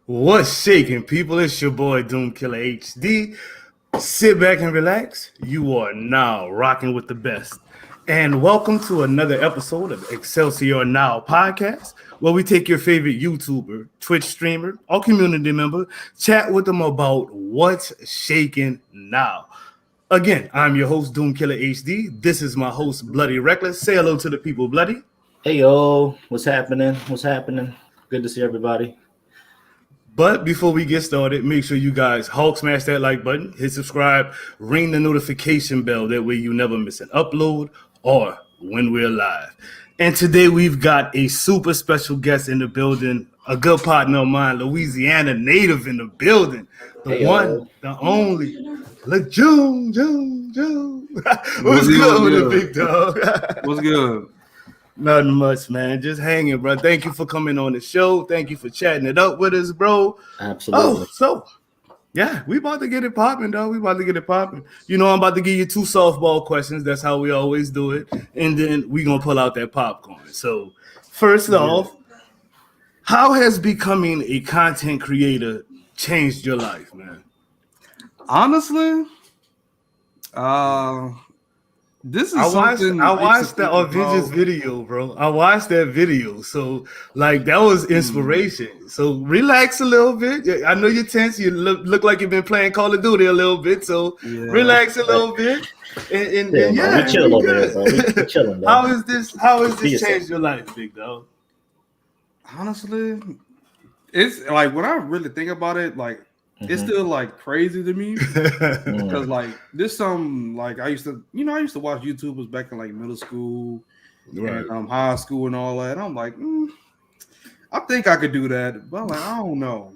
What's shaking, people? It's your boy Doom Killer HD. Sit back and relax. You are now rocking with the best. And welcome to another episode of Excelsior Now Podcast, where we take your favorite YouTuber, Twitch streamer, or community member, chat with them about what's shaking now. Again, I'm your host, Doom Killer HD. This is my host, Bloody Reckless. Say hello to the people, Bloody. Hey, yo. What's happening? Good to see everybody. But before we get started, make sure you guys Hulk smash that like button, hit subscribe, ring the notification bell. That way you never miss an upload or when we're live. And today we've got a super special guest in the building, a good partner of mine, Louisiana native in the building, the one, the only, LaaJune, June. What's good with the big dog? What's good? Nothing much, man. Just hanging, bro. Thank you for coming on the show. Thank you for chatting it up with us, bro. Absolutely. Yeah, we about to get it popping, dog. We about to get it popping. You know, I'm about to give you two softball questions. That's how we always do it. And then we going to pull out that popcorn. So, first off, how has becoming a content creator changed your life, man? Honestly, this is I something watched the Avengers video, bro. I watched that video. So, like, that was inspiration. So, relax a little bit. I know you're tense. You look like you've been playing Call of Duty a little bit. So, relax a little bit. And yeah, we chill over there, bro. We chilling, bro. How has this changed your life, big dog? Honestly, it's like when I really think about it, like, it's still like crazy to me because like this some like I used to watch YouTubers back in like middle school, right, and high school and all that. And I'm like, I think I could do that, but I'm like, I don't know.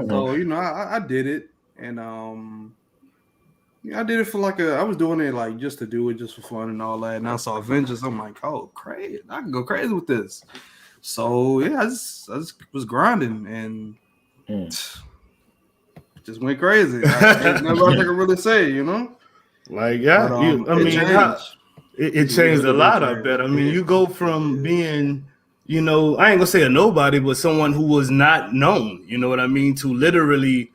So I did it, and I did it for like I was doing it like just to do it, just for fun and all that. And I saw Avengers. I'm like, oh, crazy! I can go crazy with this. So yeah, I just was grinding and. Just went crazy. There's nothing I can really say, Like, yeah, but, it changed a lot. I bet. I mean, you go from being, I ain't gonna say a nobody, but someone who was not known. You know what I mean? To literally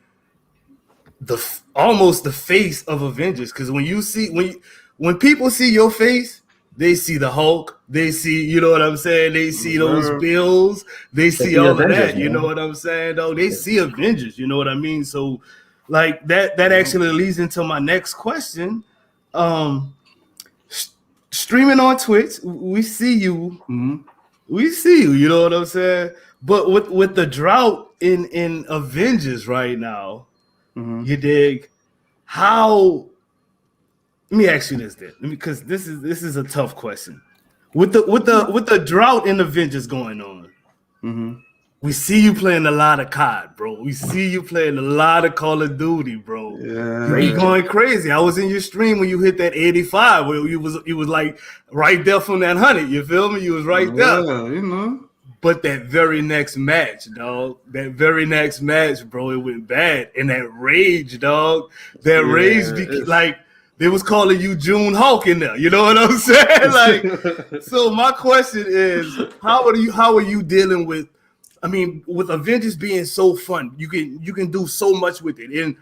almost the face of Avengers. Because when people see your face, they see the Hulk. They see, you know what I'm saying? They see those bills. They see all Avengers, of that. man. You know what I'm saying? Though they see Avengers. You know what I mean? So, like that actually leads into my next question. Streaming on Twitch, we see you. We see you. You know what I'm saying? But with the drought in Avengers right now, you dig? How? Let me ask you this then, because this is a tough question. With the drought in Avengers going on, we see you playing a lot of COD, bro. We see you playing a lot of Call of Duty, bro. Yeah, you're going crazy. I was in your stream when you hit that 85, where you was like right there from that 100. You feel me? You was right there. Yeah, But that very next match, dog, bro, it went bad. And that rage, dog, like. They was calling you June Hulk in there. You know what I'm saying? Like, so my question is, how are you dealing with? I mean, with Avengers being so fun, you can do so much with it, and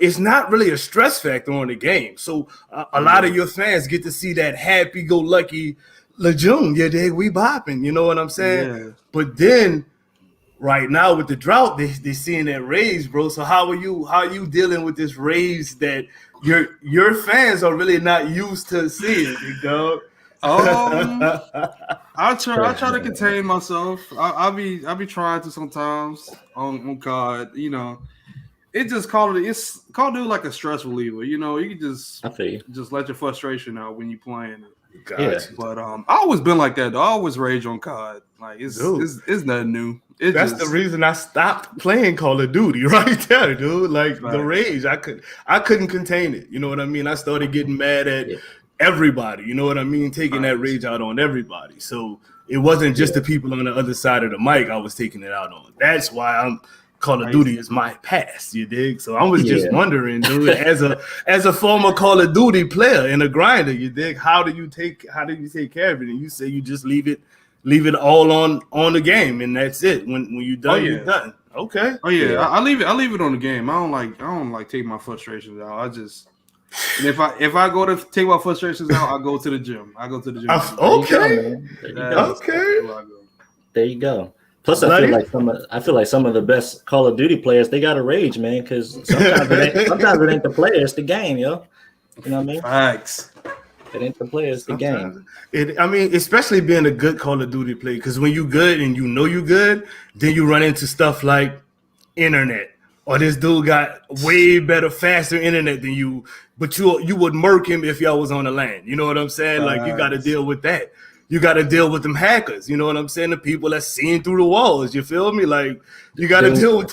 it's not really a stress factor on the game. So a lot of your fans get to see that happy-go-lucky LaaJune. Yeah, we bopping. You know what I'm saying? Yeah. But then. Right now with the drought, they seeing that rage, bro. So how are you dealing with this rage that your fans are really not used to seeing, big dog? I try to contain myself. I'll be trying to sometimes on COD. It just Call of Duty like a stress reliever. You can just let your frustration out when you're playing it. Gotcha. But I always been like that though. I always rage on COD. Like it's nothing new. That's the reason I stopped playing Call of Duty right there, dude. Like the rage, I couldn't contain it. You know what I mean? I started getting mad at everybody. You know what I mean? Taking that rage out on everybody. So it wasn't just the people on the other side of the mic I was taking it out on. That's why Call of Duty is my past, you dig? So I was just wondering, dude, as a former Call of Duty player and a grinder, you dig? How do you take care of it? And you say you just leave it leave it all on the game, and that's it. When you're done, you're done. Okay. Oh yeah, yeah. I leave it on the game. I don't like take my frustrations out. And if I go to take my frustrations out, I go to the gym. Okay. There you go. Plus, I feel like some of the best Call of Duty players, they got to rage, man, because sometimes it ain't the player, it's the game, yo. You know what I mean? Facts. It ain't the player, it's the game. Especially being a good Call of Duty player, because when you good and you know you good, then you run into stuff like internet. Or this dude got way better, faster internet than you, but you would murk him if y'all was on the land. You know what I'm saying? Like, you got to deal with that. You got to deal with them hackers. You know what I'm saying? The people that's seeing through the walls. You feel me? Like, you got to deal with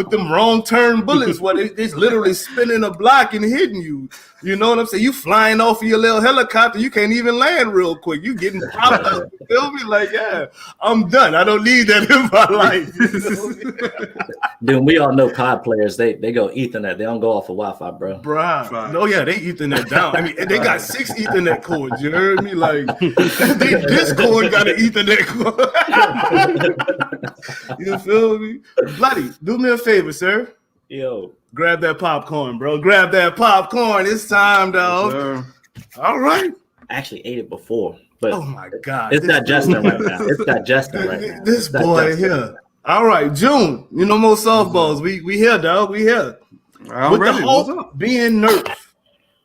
them wrong turn bullets. What it's literally spinning a block and hitting you. You know what I'm saying? You flying off of your little helicopter. You can't even land real quick. You getting popped up. You feel me? Like, yeah, I'm done. I don't need that in my life. You know? Dude, we all know COD players. They go Ethernet. They don't go off of Wi-Fi, bro. Bruh. No, yeah, they Ethernet down. I mean, they got 6 Ethernet cords. You heard me? Like, this cord got an Ethernet cord. You feel me? Bloody, do me a favor, sir. Yo. Grab that popcorn, bro. Grab that popcorn. It's time, dog. Yes, all right. I actually ate it before, but oh my God. It's digesting right now. It's digesting right now. This boy here. All right, June. You know more softballs. We here, dog. We here. With the Hulk being nerfed,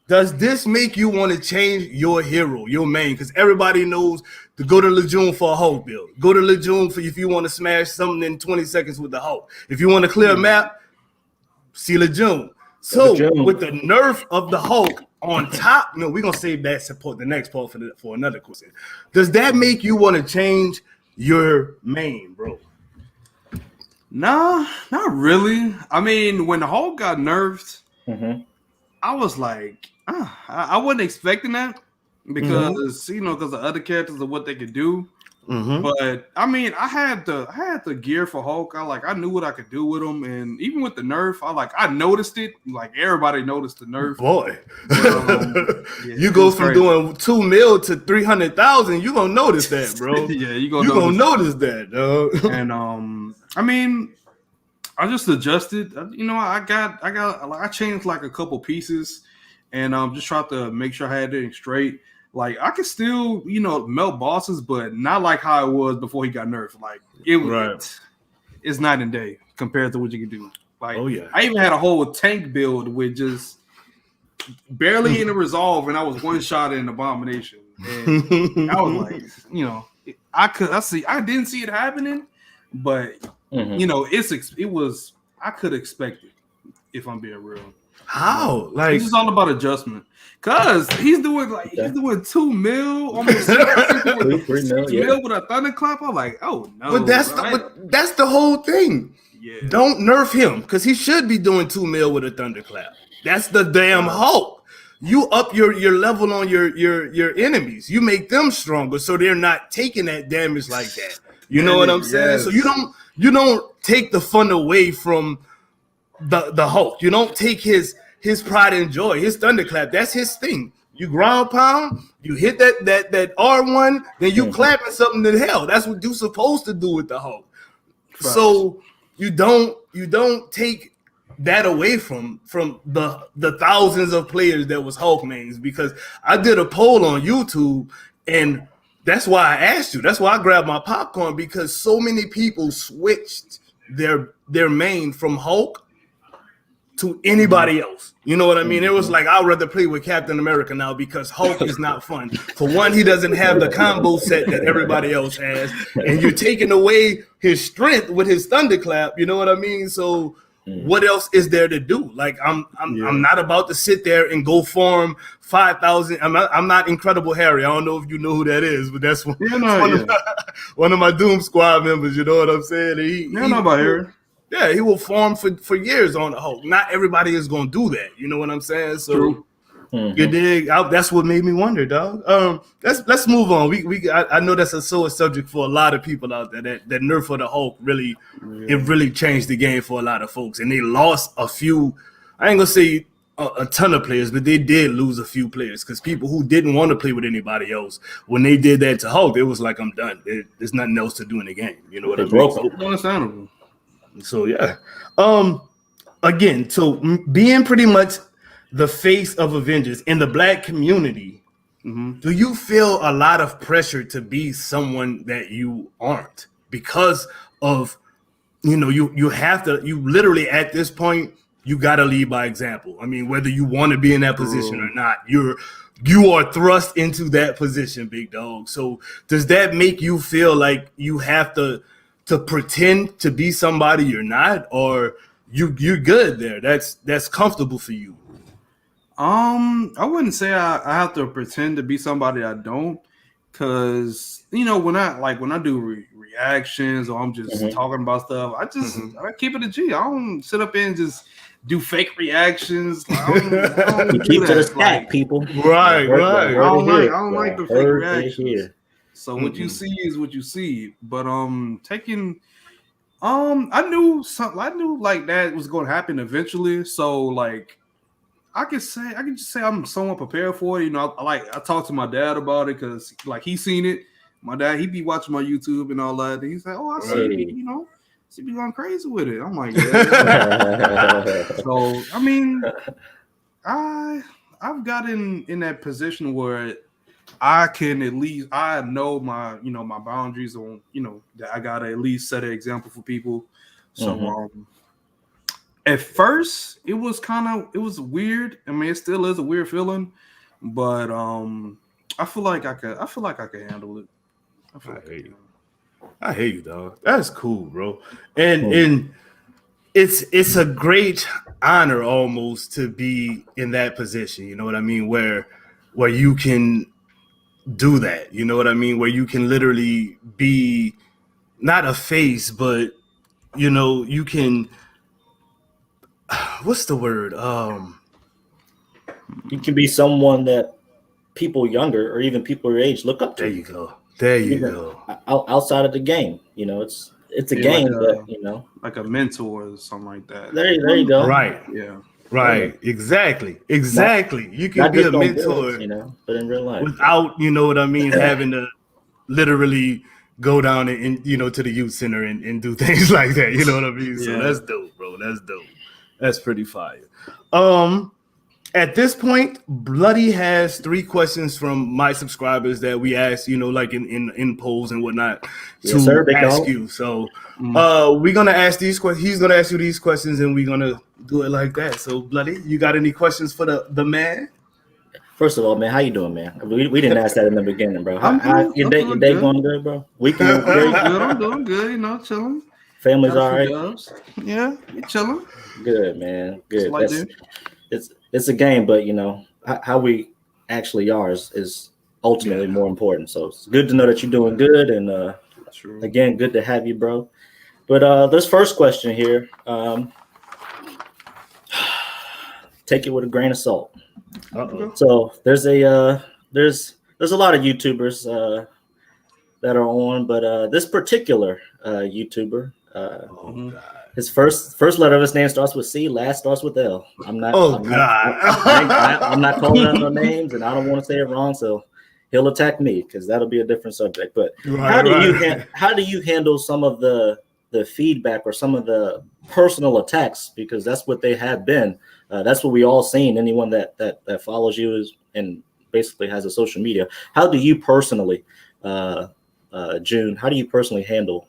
does this make you want to change your hero, your main? Because everybody knows to go to LaaJune for a Hulk build. Go to LaaJune for if you want to smash something in 20 seconds with the Hulk. If you want to clear a map, see LaaJune. So with the nerf of the Hulk on top, we're gonna save that support the next part for another question. Does that make you want to change your main, bro? Nah, not really. I mean, when the Hulk got nerfed, I was like, I wasn't expecting that because because the other characters of what they could do. But I mean, I had the gear for Hulk. I knew what I could do with him, and even with the nerf, I noticed it. Like, everybody noticed the nerf. Boy, you go from doing 2 mil to 300,000. You gonna notice that, bro? Yeah, you gonna notice that, dog. And I mean, I just adjusted. I changed like a couple pieces, and just tried to make sure I had everything straight. Like, I could still, melt bosses, but not like how it was before he got nerfed. Like, it's night and day compared to what you can do. Like, I even had a whole tank build with just barely in a resolve, and I was one shot in Abomination. And I was like, I didn't see it happening, but it was. I could expect it, if I'm being real. How? Like, it's just all about adjustment. Cause he's doing 2 mil, almost 3 mil with a thunderclap. I'm like, oh no! But that's the whole thing. Yeah. Don't nerf him, because he should be doing 2 mil with a thunderclap. That's the damn Hulk. You up your level on your enemies. You make them stronger, so they're not taking that damage like that. You know what I'm saying? So you don't take the fun away from the Hulk. You don't take his pride and joy, his thunderclap. That's his thing. You ground pound, you hit that R1, then you clapping something to hell. That's what you're supposed to do with the Hulk. Right. So you don't take that away from the thousands of players that was Hulk mains, because I did a poll on YouTube, and that's why I asked you. That's why I grabbed my popcorn, because so many people switched their main from Hulk to anybody else. You know what I mean? It was like, I'd rather play with Captain America now, because Hulk is not fun. For one, he doesn't have the combo set that everybody else has, and you're taking away his strength with his thunderclap. You know what I mean? So what else is there to do? Like, I'm not about to sit there and go farm 5,000. I'm not Incredible Harry. I don't know if you know who that is, but that's one of my Doom Squad members. You know what I'm saying? He know about Harry. Yeah, he will farm for years on the Hulk. Not everybody is gonna do that. You know what I'm saying? So you dig? That's what made me wonder, dog. Let's move on. I know that's a sore subject for a lot of people out there. That nerf of the Hulk it really changed the game for a lot of folks, and they lost a few. I ain't gonna say a ton of players, but they did lose a few players because people who didn't want to play with anybody else, when they did that to Hulk, it was like, I'm done. There's nothing else to do in the game. You know what I mean? So, understandable. So yeah. Again, so being pretty much the face of Avengers in the Black community, do you feel a lot of pressure to be someone that you aren't because of, you have to, you literally at this point, you got to lead by example. I mean, whether you want to be in that position or not, you are thrust into that position, big dog. So does that make you feel like you have to pretend to be somebody you're not, or you're good there? That's comfortable for you. I wouldn't say I have to pretend to be somebody I don't, because when I do reactions or I'm just talking about stuff, I keep it a G. I don't sit up and just do fake reactions. I don't keep to the stack, people. Right. I don't like the fake reactions. So what you see is what you see. But taking I knew like that was going to happen eventually. So like I can just say I'm somewhat prepared for it. I talked to my dad about it because like he's seen it. My dad, he be watching my YouTube and all that. And he's like, "Oh, I see, she be going crazy with it." I'm like, "Yeah." So I mean, I've gotten in that position where I can at least know my my boundaries on that I gotta at least set an example for people. So at first it was weird. I mean, it still is a weird feeling, but I feel like I could handle it. I hate you, dog. That's cool, bro. And it's a great honor almost to be in that position. You know what I mean? Where you can do that. You know what I mean? Where you can literally be not a face, but you can. What's the word? You can be someone that people younger or even people your age look up to. There you go. Outside of the game, it's a game, but like a mentor or something like that. There you go. Right. Yeah. Right. Exactly. You can be a mentor, but in real life, without what I mean, having to literally go down and to the youth center and do things like that. You know what I mean? So that's dope, bro. That's dope. That's pretty fire. At this point, Bloody has 3 questions from my subscribers that we asked, like in polls and whatnot to ask you. So we're gonna ask these questions. He's gonna ask you these questions, and we're gonna do it like that. So, Bloody, you got any questions for the man? First of all, man, how you doing, man? We didn't ask that in the beginning, bro. Your day going good, bro? Weekend good? I'm doing good. Chilling. Family's all right. Yeah, you chilling. Good, man. Good. It's a game, but how we actually are is ultimately more important. So it's good to know that you're doing good, and again, good to have you, bro. But this first question here, take it with a grain of salt. So there's a lot of YouTubers that are on, but this particular YouTuber, his first letter of his name starts with C, last starts with L. I'm not calling out no names, and I don't want to say it wrong, so he'll attack me because that'll be a different subject. But how do you handle some of the feedback or some of the personal attacks, because that's what they have been. That's what we all seen. Anyone that follows you is and basically has a social media. How do you personally, June? How do you personally handle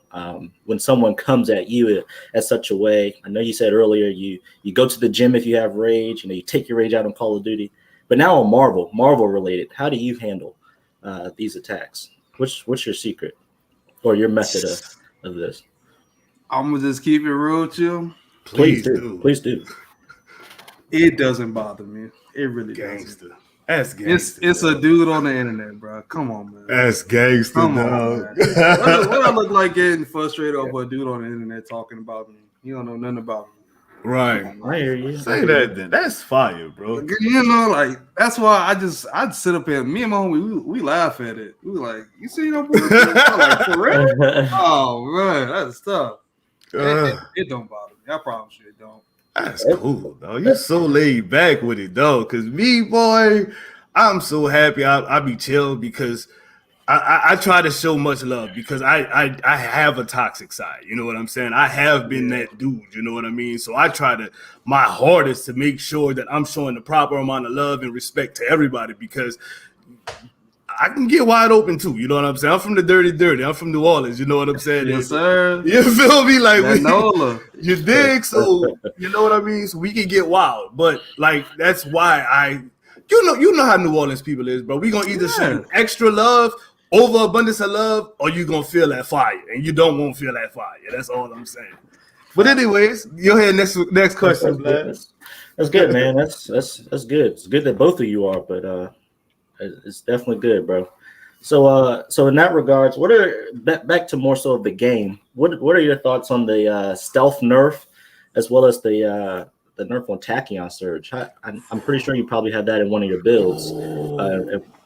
when someone comes at you at such a way? I know you said earlier you go to the gym if you have rage. You take your rage out on Call of Duty. But now on Marvel related, how do you handle these attacks? What's your secret or your method of this? I'm gonna just keep it real with you. Please do. It doesn't bother me. It really doesn't. That's gangster. It's a dude on the internet, bro. Come on, man. That's gangster, Come dog. On, man. What I look like getting frustrated over a dude on the internet talking about me? You don't know nothing about me. Right. I hear you. Say that then. That's fire, bro. That's why I'd sit up here. Me and my homie, we laugh at it. We like, you see that bullshit? I'm like, for real? Oh man, that's tough. It don't bother me. I promise you it don't. That's cool, though. You're so laid back with it, though. Cause me, boy, I'm so happy. I be chill because I try to show much love because I have a toxic side. You know what I'm saying? I have been that dude. You know what I mean? So I try to my hardest to make sure that I'm showing the proper amount of love and respect to everybody because I can get wide open too. You know what I'm saying? I'm from the dirty. I'm from New Orleans. You know what I'm saying? Yes, sir. You feel me? Like you dig? So you know what I mean? So we can get wild, but like that's why you know how New Orleans people is, bro. We gonna either show you extra love, overabundance of love, or you gonna feel that fire, and you don't want to feel that fire. That's all I'm saying. But anyways, you'll hear next question, man. That's good, man. That's good. It's good that both of you are, but it's definitely good, bro. So in that regards, what are back to more so of the game? What are your thoughts on the stealth nerf, as well as the nerf on Tachyon Surge? I'm pretty sure you probably had that in one of your builds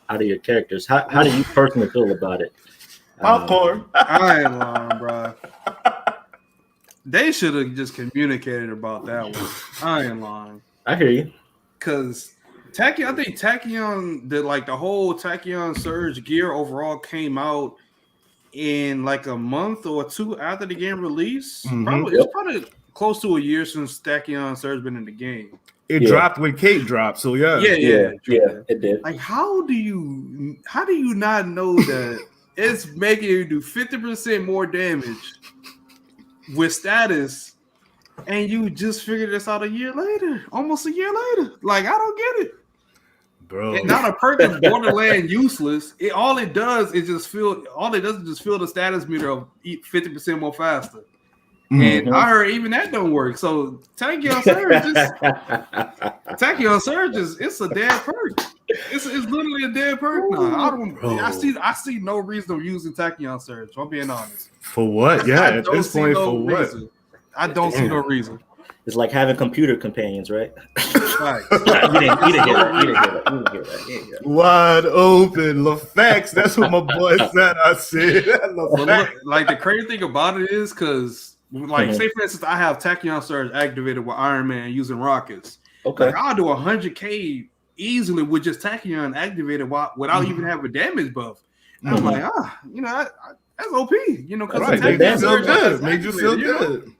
out of your characters. How do you personally feel about it? Popcorn. I ain't lying, bro. They should have just communicated about that one. I ain't lying. I hear you. Because I think Tachyon, the whole Tachyon Surge gear overall came out in like a month or two after the game release. Mm-hmm. It's probably close to a year since Tachyon Surge been in the game. It dropped when Quake dropped, so yeah, it did. Like, how do you not know that it's making you do 50% more damage with status, and you just figured this out almost a year later? Like, I don't get it, bro. And not a perk is borderland useless. All it does is just fill the status meter of 50% more faster. And I heard even that don't work. So Tachyon Surge it's a dead perk. It's literally a dead perk now. I see no reason of using Tachyon Surge. I'm being honest. For what? Yeah, at this point, for what? I don't see no reason. It's like having computer companions, right? Right. You didn't get that. Wide open, LaFax. That's what my boy said. I said. Like the crazy thing about it is because. Like, say for instance, I have Tachyon Surge activated with Iron Man using rockets. Okay, like, I'll do 100K easily with just Tachyon activated without even having a damage buff. And I'm like, that's OP, because Tachyon Surge made you feel good.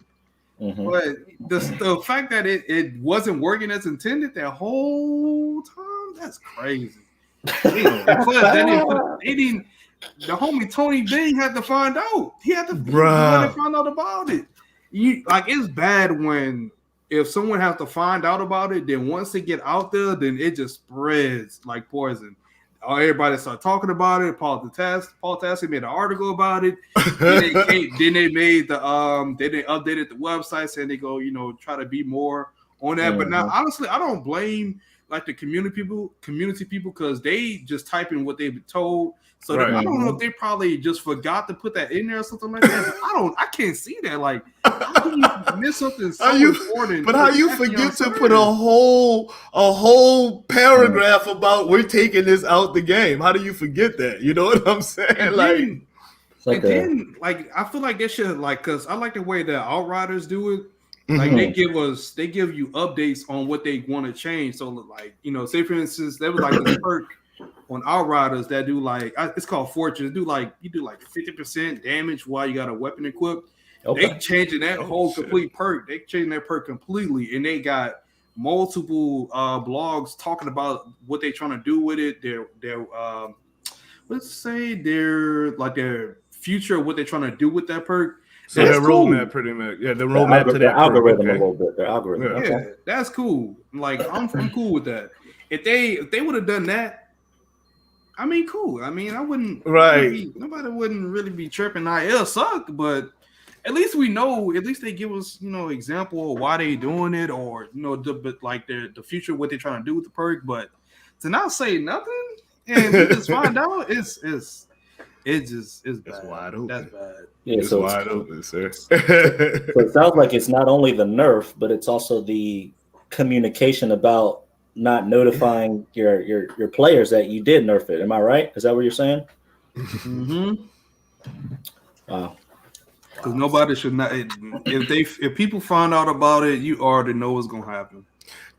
But the fact that it wasn't working as intended that whole time, that's crazy. The homie Tony Bing had to find out. He had to find out about it. It's bad when if someone has to find out about it, then once they get out there, then it just spreads like poison. Everybody started talking about it. Paul Tassi made an article about it. Then they made they updated the website saying they go, try to be more on that. But now, honestly, I don't blame like the community people because they just type in what they've been told. So I don't know if they probably just forgot to put that in there or something like that. I can't see that. Like, how do you miss something so important? But how you forget to put a whole paragraph about we're taking this out the game? How do you forget that? You know what I'm saying? I feel like they should because I like the way that Outriders do it. Like they give you updates on what they want to change. So say for instance, there was like this perk on Outriders that do it's called Fortress. You do 50% damage while you got a weapon equipped. Okay. They changing that complete perk. They changing that perk completely, and they got multiple blogs talking about what they're trying to do with it. Their their future of what they're trying to do with that perk. So their roadmap, pretty much. Yeah, the roadmap to that algorithm a little bit. Their algorithm. Yeah, that's cool. I'm cool with that. If they would have done that, I mean, cool. I mean, I wouldn't. Right. Nobody wouldn't really be tripping. It'll suck, but at least we know. At least they give us, example of why they doing it, or the future, what they're trying to do with the perk. But to not say nothing and we just find out, it's bad. Wide open. That's bad. Yeah, it's wide open, sir. So it sounds like it's not only the nerf, but it's also the communication about not notifying your players that you did nerf it. Am I right? Is that what you're saying? Mm-hmm. Wow. Because nobody should not. If people find out about it, you already know what's gonna happen.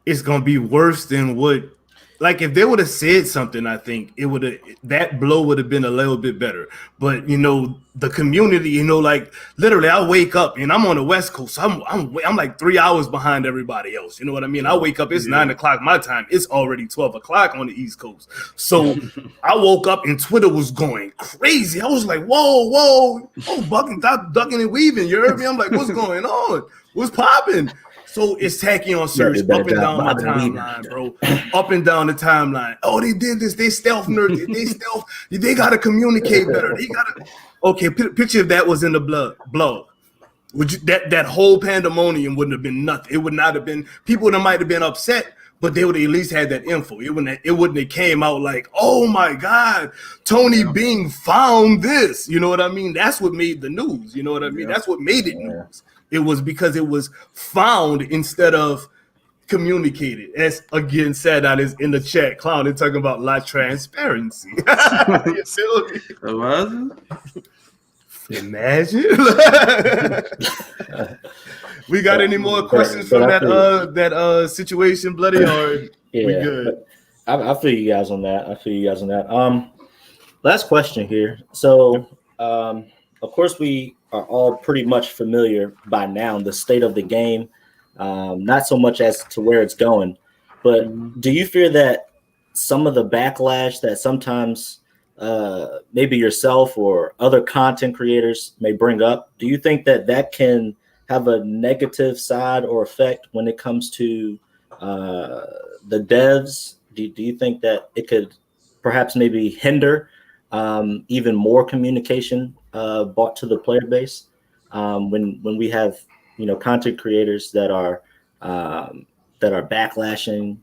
It's gonna be worse than what. Like if they would have said something, I think it would have that blow would have been a little bit better. But the community, like literally, I wake up and I'm on the West Coast. So I'm like 3 hours behind everybody else. You know what I mean? I wake up, it's 9 o'clock my time. It's already 12 o'clock on the East Coast. So I woke up and Twitter was going crazy. I was like, whoa, bucking, ducking and weaving. You heard me? I'm like, what's going on? What's popping? So it's tacky on search up and down my timeline, bro. Up and down the timeline. Oh, they did this. They stealth nerd. They stealth. They gotta communicate better. They gotta. Okay, picture if that was in the blog. Would you that whole pandemonium wouldn't have been nothing. It would not have been. People that might have been upset, but they would have at least had that info. It wouldn't have came out like, oh my God, Tony Bing found this. You know what I mean? That's what made the news. You know what I mean? That's what made it news. It was because it was found instead of communicated. As again said out in the chat, Clown, they're talking about la transparency. You feel me? Imagine. We got any more questions from that situation, Bloody? Or we good? I feel you guys on that. Last question here. So, of course, we are all pretty much familiar by now the state of the game, not so much as to where it's going, but do you fear that some of the backlash that sometimes maybe yourself or other content creators may bring up, do you think that can have a negative side or effect when it comes to the devs? Do you think that it could perhaps maybe hinder even more communication brought to the player base when we have content creators that are backlashing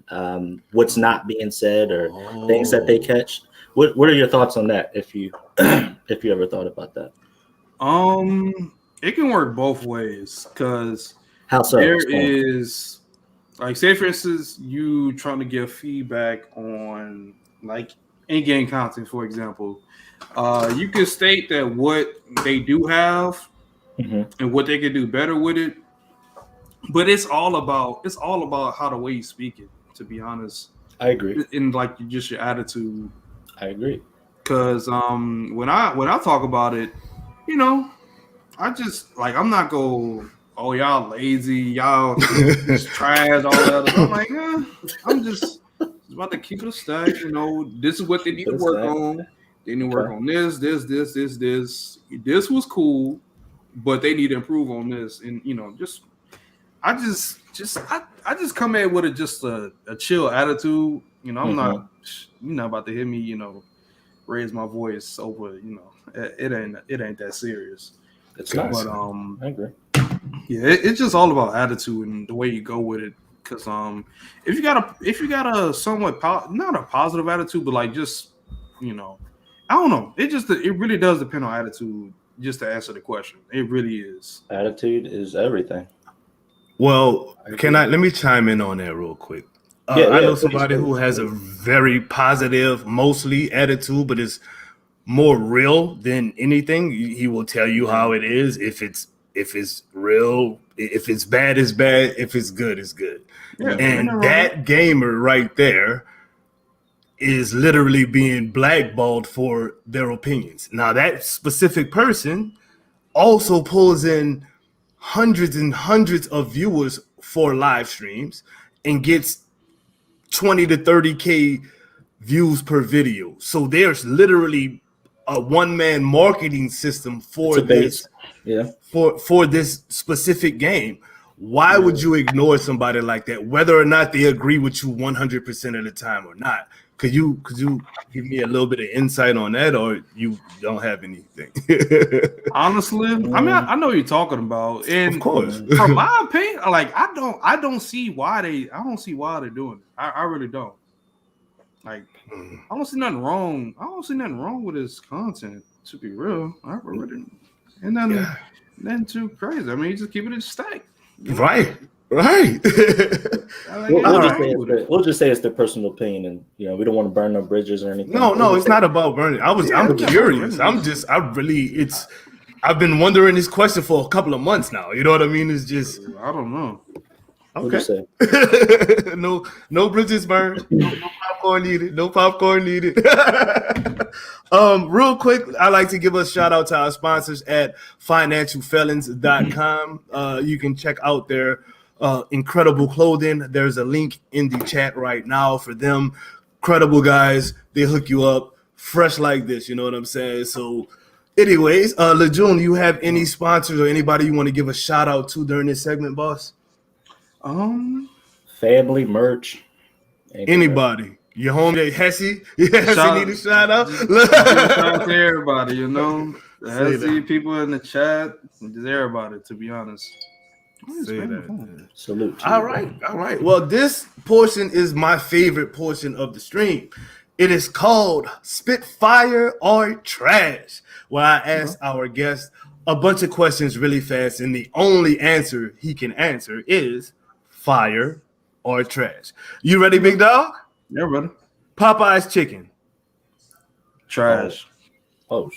what's not being said or things that they catch? What are your thoughts on that? If you ever thought about that? It can work both ways because how so? There is, like, say for instance, you trying to give feedback on like in-game content, for example. You can state that what they do have and what they can do better with it, but it's all about how the way you speak it. To be honest, I agree. And like just your attitude. I agree. Because when I talk about it, I just like I'm not go, oh y'all lazy, y'all just trash, all that. I'm like, I'm just about to keep it a stack. This is what they need to work on. They need to work on this. This was cool, but they need to improve on this. And I just come in with a chill attitude. I'm not, you're not about to hear me, raise my voice over, it ain't that serious. It's nice. But I agree. Yeah, it's just all about attitude and the way you go with it. Because if you got a somewhat not a positive attitude, but like just I don't know. It really does depend on attitude. Just to answer the question, it really is. Attitude is everything. Well, let me chime in on that real quick. I know somebody who has a very positive, mostly attitude, but is more real than anything. He will tell you how it is. If it's real, if it's bad, it's bad. If it's good, it's good. Yeah, and that gamer right there is literally being blackballed for their opinions. Now, that specific person also pulls in hundreds and hundreds of viewers for live streams and gets 20 to 30K views per video. So there's literally a one-man marketing system for this, for this specific game. Why would you ignore somebody like that, whether or not they agree with you 100% of the time or not? Could you give me a little bit of insight on that, or you don't have anything? Honestly, I mean, I know what you're talking about, and of course, from my opinion, like I don't see why they're doing it. I really don't. Like, I don't see nothing wrong. I don't see nothing wrong with his content. To be real, I really didn't. And nothing too crazy. I mean, you just keep it in stack. Right. We'll just say it's their personal opinion, and we don't want to burn no bridges or anything. No, it's not about burning. I'm curious. I've been wondering this question for a couple of months now. You know what I mean? It's just I don't know. Okay. no bridges burned. No popcorn needed. No popcorn needed. Real quick, I like to give a shout out to our sponsors at financialfelons.com. You can check out their incredible clothing. There's a link in the chat right now for them. Credible guys. They hook you up fresh like this. You know what I'm saying? So anyways, LaaJune, you have any sponsors or anybody you want to give a shout out to during this segment, boss? Family merch. Anybody. Your homie Hesse. Hesse need a shout out. Shout out to everybody, you know. The Hesse people in the chat. Just everybody, to be honest. Say that. Salute. All right. Well, this portion is my favorite portion of the stream. It is called Spitfire or Trash, where I ask our guest a bunch of questions really fast, and the only answer he can answer is fire or trash. You ready, big dog? Yeah, brother. Popeye's chicken. Trash. Oh.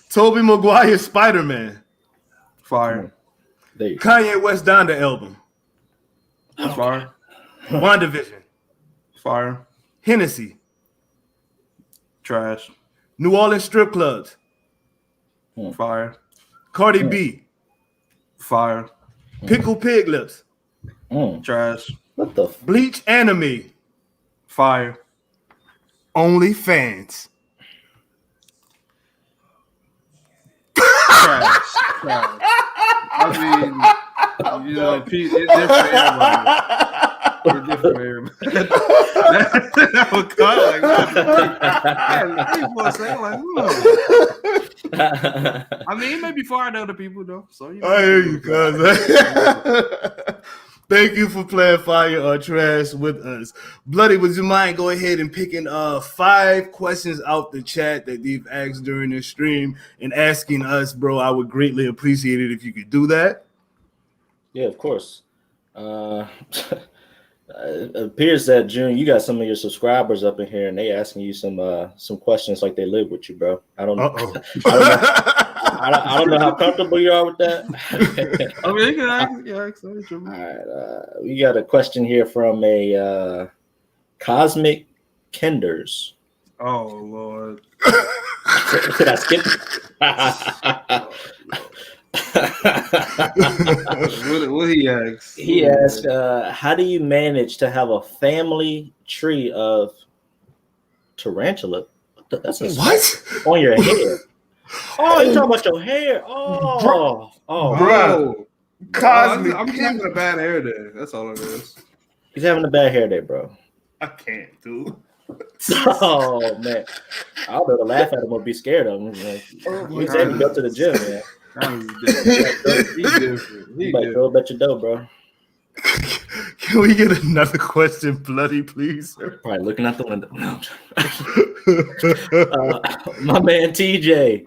Tobey Maguire's Spider-Man. Fire. Kanye West Donda album. Fire. WandaVision. Fire. Hennessy. Trash. New Orleans strip clubs. Fire. Cardi B. Fire. Pickle pig lips. Trash. What the Bleach anime. Fire. OnlyFans. Trash. I mean, you know, it's different for everybody. It's different for everybody. That was kind of like, I mean, it may be fire to other people, though. So, you know, I hear you, cuz. Thank you for playing fire or trash with us. Bloody, would you mind go ahead and picking 5 questions out the chat that they've asked during this stream and asking us, bro? I would greatly appreciate it if you could do that. Yeah, of course. It appears that June, you got some of your subscribers up in here, and they asking you some questions like they live with you, bro. I don't know. I don't know how comfortable you are with that. I mean, you can ask. All right. We got a question here from a Cosmic Kenders. Oh Lord. Could I skip? What he asked? He asked, how do you manage to have a family tree of tarantula? That's what on your head. Oh, you talking about your hair? Oh, bro. Cosmic. I'm just having a bad hair day. That's all it is. He's having a bad hair day, bro. I can't, dude. Oh man, I'll be able to laugh at him or be scared of him. We said to go to the gym, man. He's different. You might throw up at your dough, bro. Can we get another question, Bloody, please? Probably looking out the window. No. My man TJ.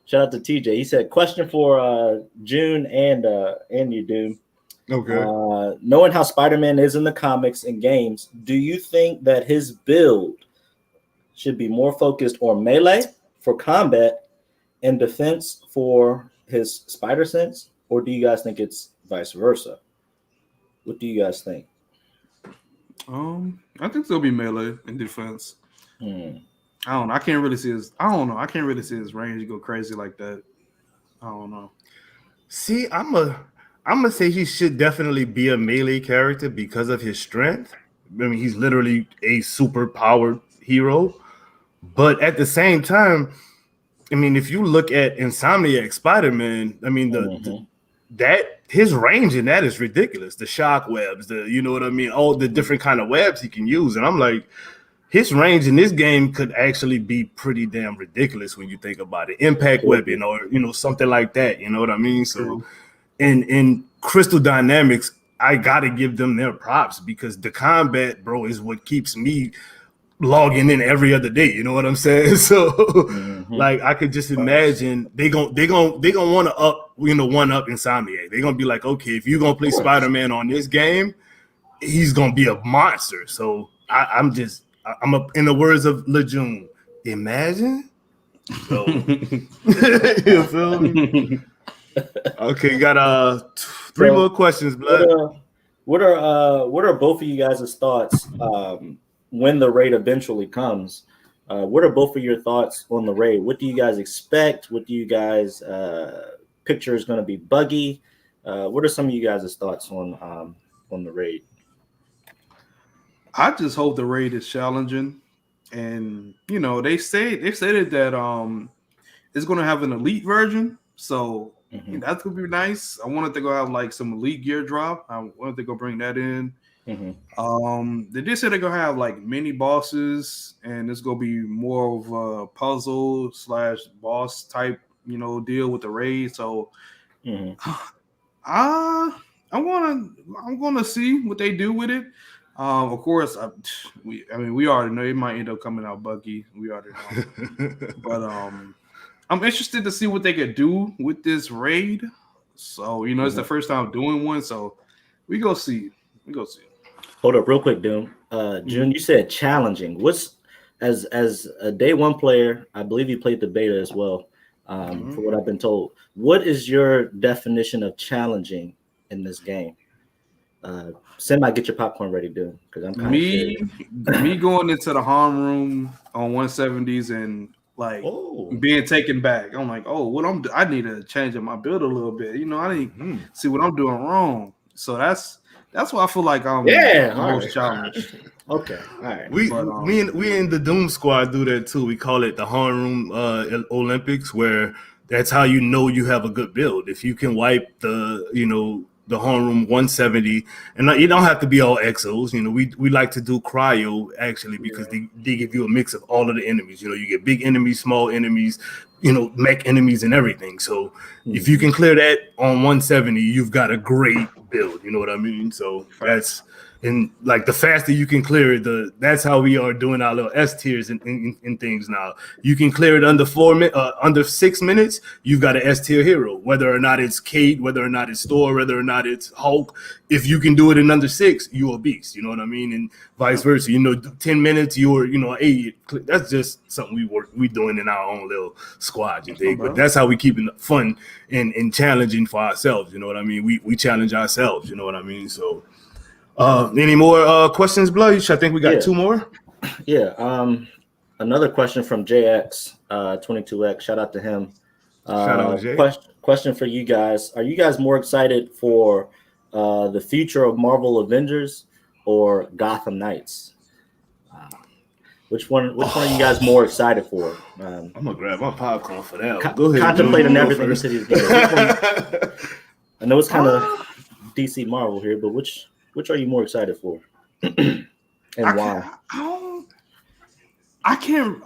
Shout out to TJ. He said, question for June and you, Doom. Okay. Knowing how Spider-Man is in the comics and games, do you think that his build should be more focused on melee for combat and defense for his spider sense? Or do you guys think it's vice versa? What do you guys think? I think it'll be melee and defense. I don't know. I can't really see his range go crazy like that. I don't know. See, I'm gonna say he should definitely be a melee character because of his strength. I mean, he's literally a super powered hero. But at the same time, I mean, if you look at Insomniac Spider-Man, I mean, that his range in that is ridiculous. The shock webs, you know what I mean? All the different kind of webs he can use. And I'm like, his range in this game could actually be pretty damn ridiculous when you think about it. Impact weapon or, something like that. You know what I mean? So in Crystal Dynamics, I got to give them their props because the combat, bro, is what keeps me logging in every other day. You know what I'm saying? So like I could just imagine they gonna want to one up Insomniac. They're gonna be like, okay, if you're gonna play Spider-Man on this game, he's gonna be a monster. So I'm in the words of LaaJune, imagine So you feel me? Okay, got 3 more questions, blood. What are both of you guys' thoughts when the raid eventually comes? What are both of your thoughts on the raid? What do you guys expect? What do you guys picture is going to be buggy? What are some of you guys' thoughts on the raid? I just hope the raid is challenging, and they stated that it's going to have an elite version, so that's going to be nice. I wanted to go have like some elite gear drop. I wanted to go bring that in. They did say they're gonna have like mini bosses, and it's gonna be more of a puzzle / boss type, deal with the raid. So, I'm gonna see what they do with it. Of course, we already know it might end up coming out buggy. We already know, but I'm interested to see what they could do with this raid. So, it's the first time doing one, so we go see. Hold up, real quick, Doom. June, you said challenging. What's as a day one player? I believe you played the beta as well. For what I've been told, what is your definition of challenging in this game? Semi, get your popcorn ready, Doom, because I'm kind of me going into the harm room on 170s and like being taken back. I'm like, I need to change up my build a little bit. I need to see what I'm doing wrong. So that's why I feel like I'm most challenged. Okay, all right. We in the Doom Squad do that too. We call it the Harm Room Olympics, where that's how you have a good build. If you can wipe the Harm Room 170, and you don't have to be all exos. We like to do cryo actually because they give you a mix of all of the enemies. You get big enemies, small enemies, mech enemies and everything. So if you can clear that on 170, you've got a great build. You know what I mean? So that's and like the faster you can clear it, that's how we are doing our little S tiers and things now. You can clear it under 6 minutes. You've got an S tier hero, whether or not it's Kate, whether or not it's Thor, whether or not it's Hulk. If you can do it in under 6, you're a beast. You know what I mean? And vice versa. 10 minutes, you're an 8. That's just something we doing in our own little squad. You think? But that's how we keeping it fun and challenging for ourselves. You know what I mean? We challenge ourselves. You know what I mean? So. Any more questions, Blood? I think we got 2 more. Yeah. Another question from JX 22X. Shout out to him. Shout out, Jay. Question for you guys: are you guys more excited for the future of Marvel Avengers or Gotham Knights? Which one are you guys more excited for? I'm gonna grab my popcorn for that. Go ahead. Contemplating everything into these games. I know it's kind of DC Marvel here, but which are you more excited for, and why? I can't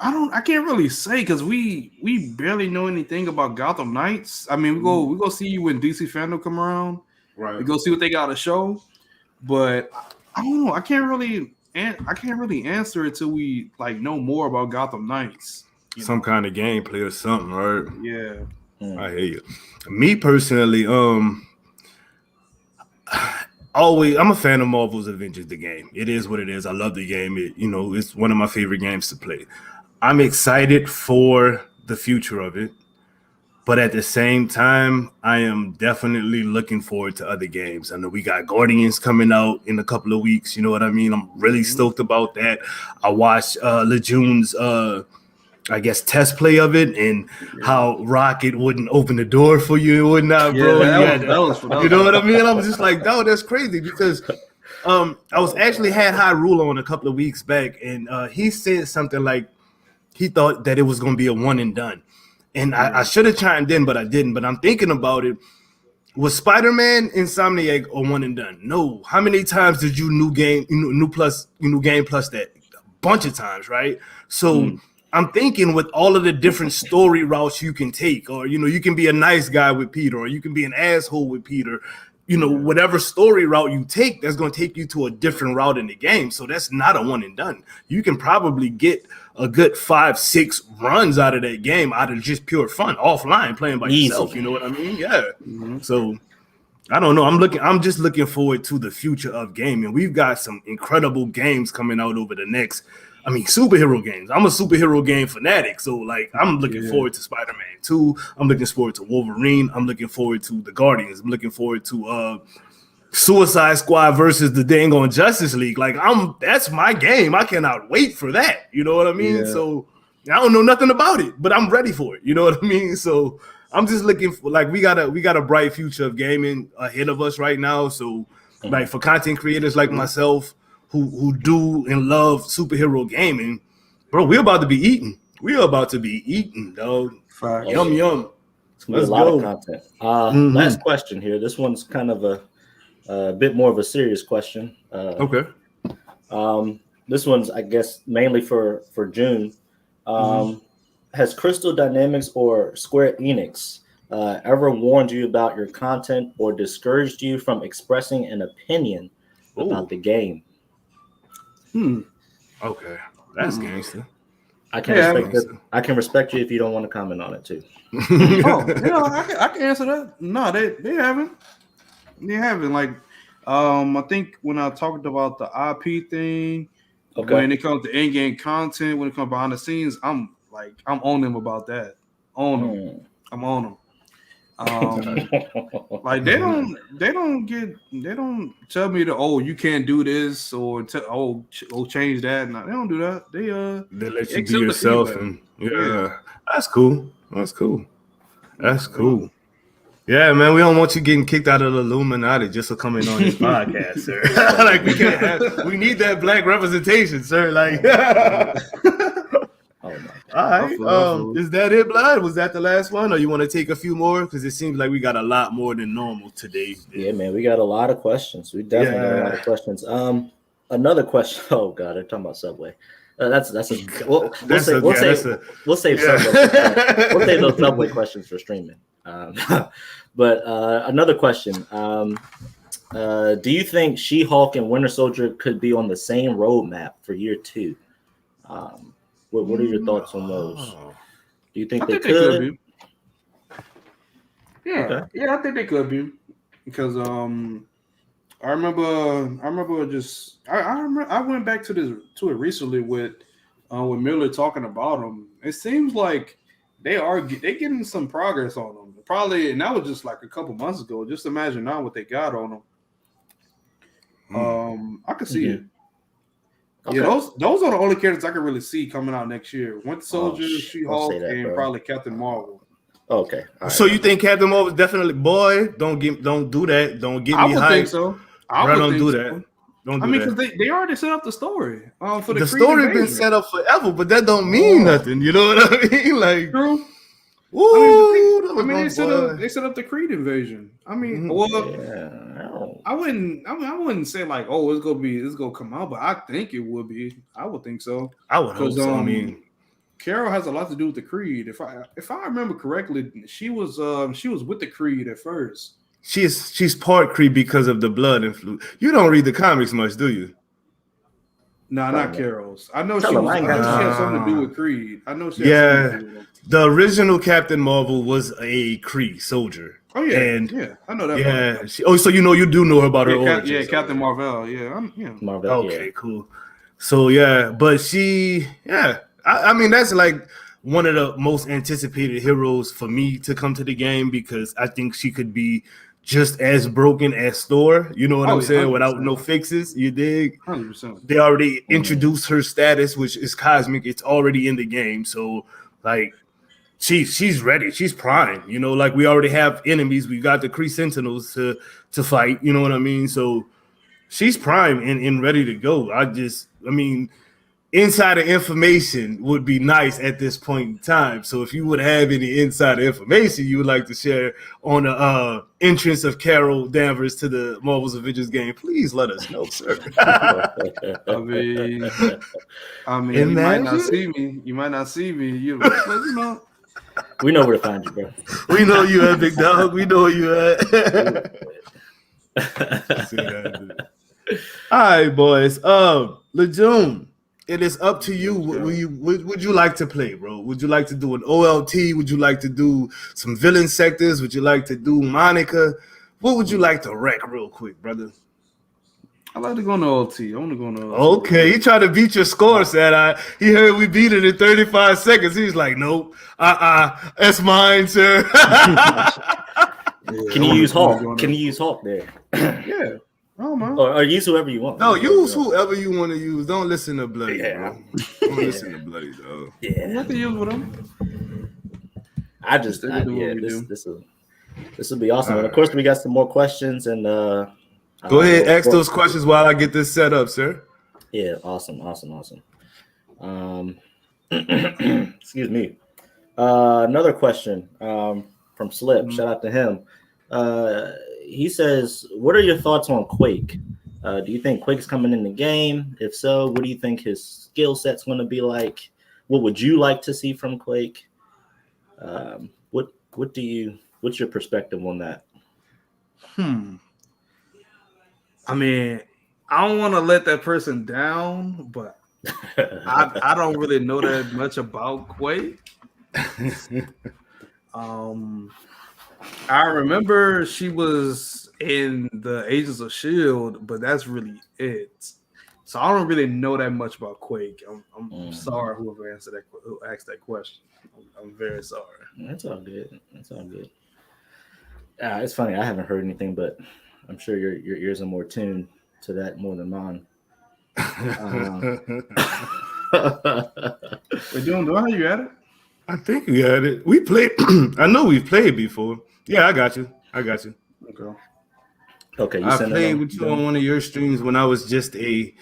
really say because we barely know anything about Gotham Knights. I mean, we go see you when DC Fandom come around. Right. We go see what they got to show, but I don't know. I can't really answer it till we know more about Gotham Knights. Some kind of gameplay or something, right? Yeah. I hear you. Me personally, I'm a fan of Marvel's Avengers, the game. It is what it is. I love the game. It's one of my favorite games to play. I'm excited for the future of it, but at the same time, I am definitely looking forward to other games. I know we got Guardians coming out in a couple of weeks. You know what I mean? I'm really stoked about that. I watched LaaJune's test play of it and how Rocket wouldn't open the door for you and whatnot, bro. You know what I mean? I was just like, no, that's crazy because I was actually had Hyrule on a couple of weeks back, and he said something like he thought that it was going to be a one and done. And I should have chimed in, but I didn't. But I'm thinking about it. Was Spider-Man Insomniac a one and done? No. How many times did you new game plus that? A bunch of times, right? So I'm thinking with all of the different story routes you can take, or, you can be a nice guy with Peter, or you can be an asshole with Peter, whatever story route you take, that's going to take you to a different route in the game. So that's not a one and done. You can probably get a good 5-6 runs out of that game out of just pure fun offline playing by yourself. You know what I mean? Yeah. So I don't know. I'm just looking forward to the future of gaming. We've got some incredible games coming out over the next, I mean, superhero games. I'm a superhero game fanatic, so like I'm looking forward to Spider-Man 2. I'm looking forward to Wolverine. I'm looking forward to the Guardians. I'm looking forward to Suicide Squad versus the dang on Justice League. Like that's my game. I cannot wait for that. You know what I mean? Yeah. So I don't know nothing about it, but I'm ready for it. You know what I mean? So I'm just looking for like we got a bright future of gaming ahead of us right now. So like for content creators like myself who do and love superhero gaming, bro, we're about to be eating. We're about to be eating, dog. Yum yum. Let's a lot go. Of content. Last question here. This one's kind of a bit more of a serious question. Okay. This one's, I guess, mainly for June. Has Crystal Dynamics or Square Enix ever warned you about your content or discouraged you from expressing an opinion about the game? Okay, that's gangster. I can respect you if you don't want to comment on it too. I can answer that. No, they haven't. They haven't. Like, I think when I talked about the IP thing, when it comes to in-game content, when it comes behind the scenes, I'm on them about that. I'm on them. Like they don't tell me you can't do this or change that. No, they don't do that. They let you be yourself and that's cool. That's cool. Yeah, man, we don't want you getting kicked out of the Illuminati just for coming on this podcast, sir. Like we need that black representation, sir. Like all right. Is that it, Blood? Was that the last one, or you want to take a few more? Because it seems like we got a lot more than normal today. Yeah, man, we got a lot of questions. We definitely got a lot of questions. Another question. Oh God, they're talking about Subway. We'll save Subway. We'll save those Subway questions for streaming. But another question. Do you think She-Hulk and Winter Soldier could be on the same roadmap for year 2? What are your thoughts on those? Do you think they could be? Yeah, okay. Yeah, I think they could be because I remember just I went back to it recently with Miller talking about them. It seems like they're getting some progress on them. Probably, and that was just like a couple months ago. Just imagine now what they got on them. I could see it. Okay. Yeah, those are the only characters I can really see coming out next year. Winter Soldier, She-Hulk, and probably Captain Marvel. Okay. Right. So you think Captain Marvel is definitely don't do that. Don't get me hyped. I would think so. Don't do that. Don't do that. Because they already set up the story. For the story been set up forever, but that don't mean nothing. You know what I mean? Like, true. They set up the Creed invasion. I mean, I wouldn't say like, it's gonna come out, but I think it would be. I would think so. I would hope so. I mean, Carol has a lot to do with the Creed. If I remember correctly, she was with the Creed at first. She's part Creed because of the blood influence. You don't read the comics much, do you? No, not Carol's. I know she had something to do with Creed. I know she had something to do with it. The original Captain Marvel was a Kree soldier. Oh yeah, I know that. Yeah. So you do know about her origins. Yeah, Captain Marvel. Yeah, Marvel. Okay, cool. So but I mean that's like one of the most anticipated heroes for me to come to the game because I think she could be just as broken as Thor, you know what I'm saying, 100%. Without no fixes, you dig? 100%. They already introduced her status, which is cosmic. It's already in the game, so like she's ready. She's prime, you know. Like we already have enemies. We got the Kree Sentinels to fight. You know what I mean? So she's prime and ready to go. I mean. Insider information would be nice at this point in time. So if you would have any insider information you would like to share on the entrance of Carol Danvers to the Marvel's Avengers game, please let us know, sir. I mean, you might not see me. You might not see me. You know. We know where to find you, bro. We know you at, big dog. We know you at. All right, boys. LaaJune. It is up to you. Would you like to play, bro? Would you like to do an OLT? Would you like to do some villain sectors? Would you like to do Monica? What would you like to wreck real quick, brother? I like to go to OT. I want to go to OT. Okay, he tried to beat your score, said he heard we beat it in 35 seconds. He's like, nope, that's mine, sir. Can you use Hulk? Can you use Hulk there? Yeah. Oh man. Or use whoever you want. No, use whoever you want to use. Don't listen to Bloody, bro. Don't listen to Bloody, though. Yeah. What to use with him? This will be awesome. And of course, we got some more questions. And go ahead, ask those questions while I get this set up, sir. Yeah, awesome. Excuse me. Another question from Slip. Shout out to him. He says, "What are your thoughts on Quake? Do you think Quake's coming in the game? If so, what do you think his skill set's going to be like? What would you like to see from Quake? What's your perspective on that?" I mean, I don't want to let that person down, but I don't really know that much about Quake. I remember she was in the Agents of S.H.I.E.L.D., but that's really it. So I don't really know that much about Quake. I'm sorry who asked that question. I'm very sorry. That's all good. It's funny. I haven't heard anything, but I'm sure your ears are more tuned to that more than mine. We're doing how you at it? I think we had it. We played. I know we've played before. Yeah, I got you. Okay. I played with you on one of your streams when I was just a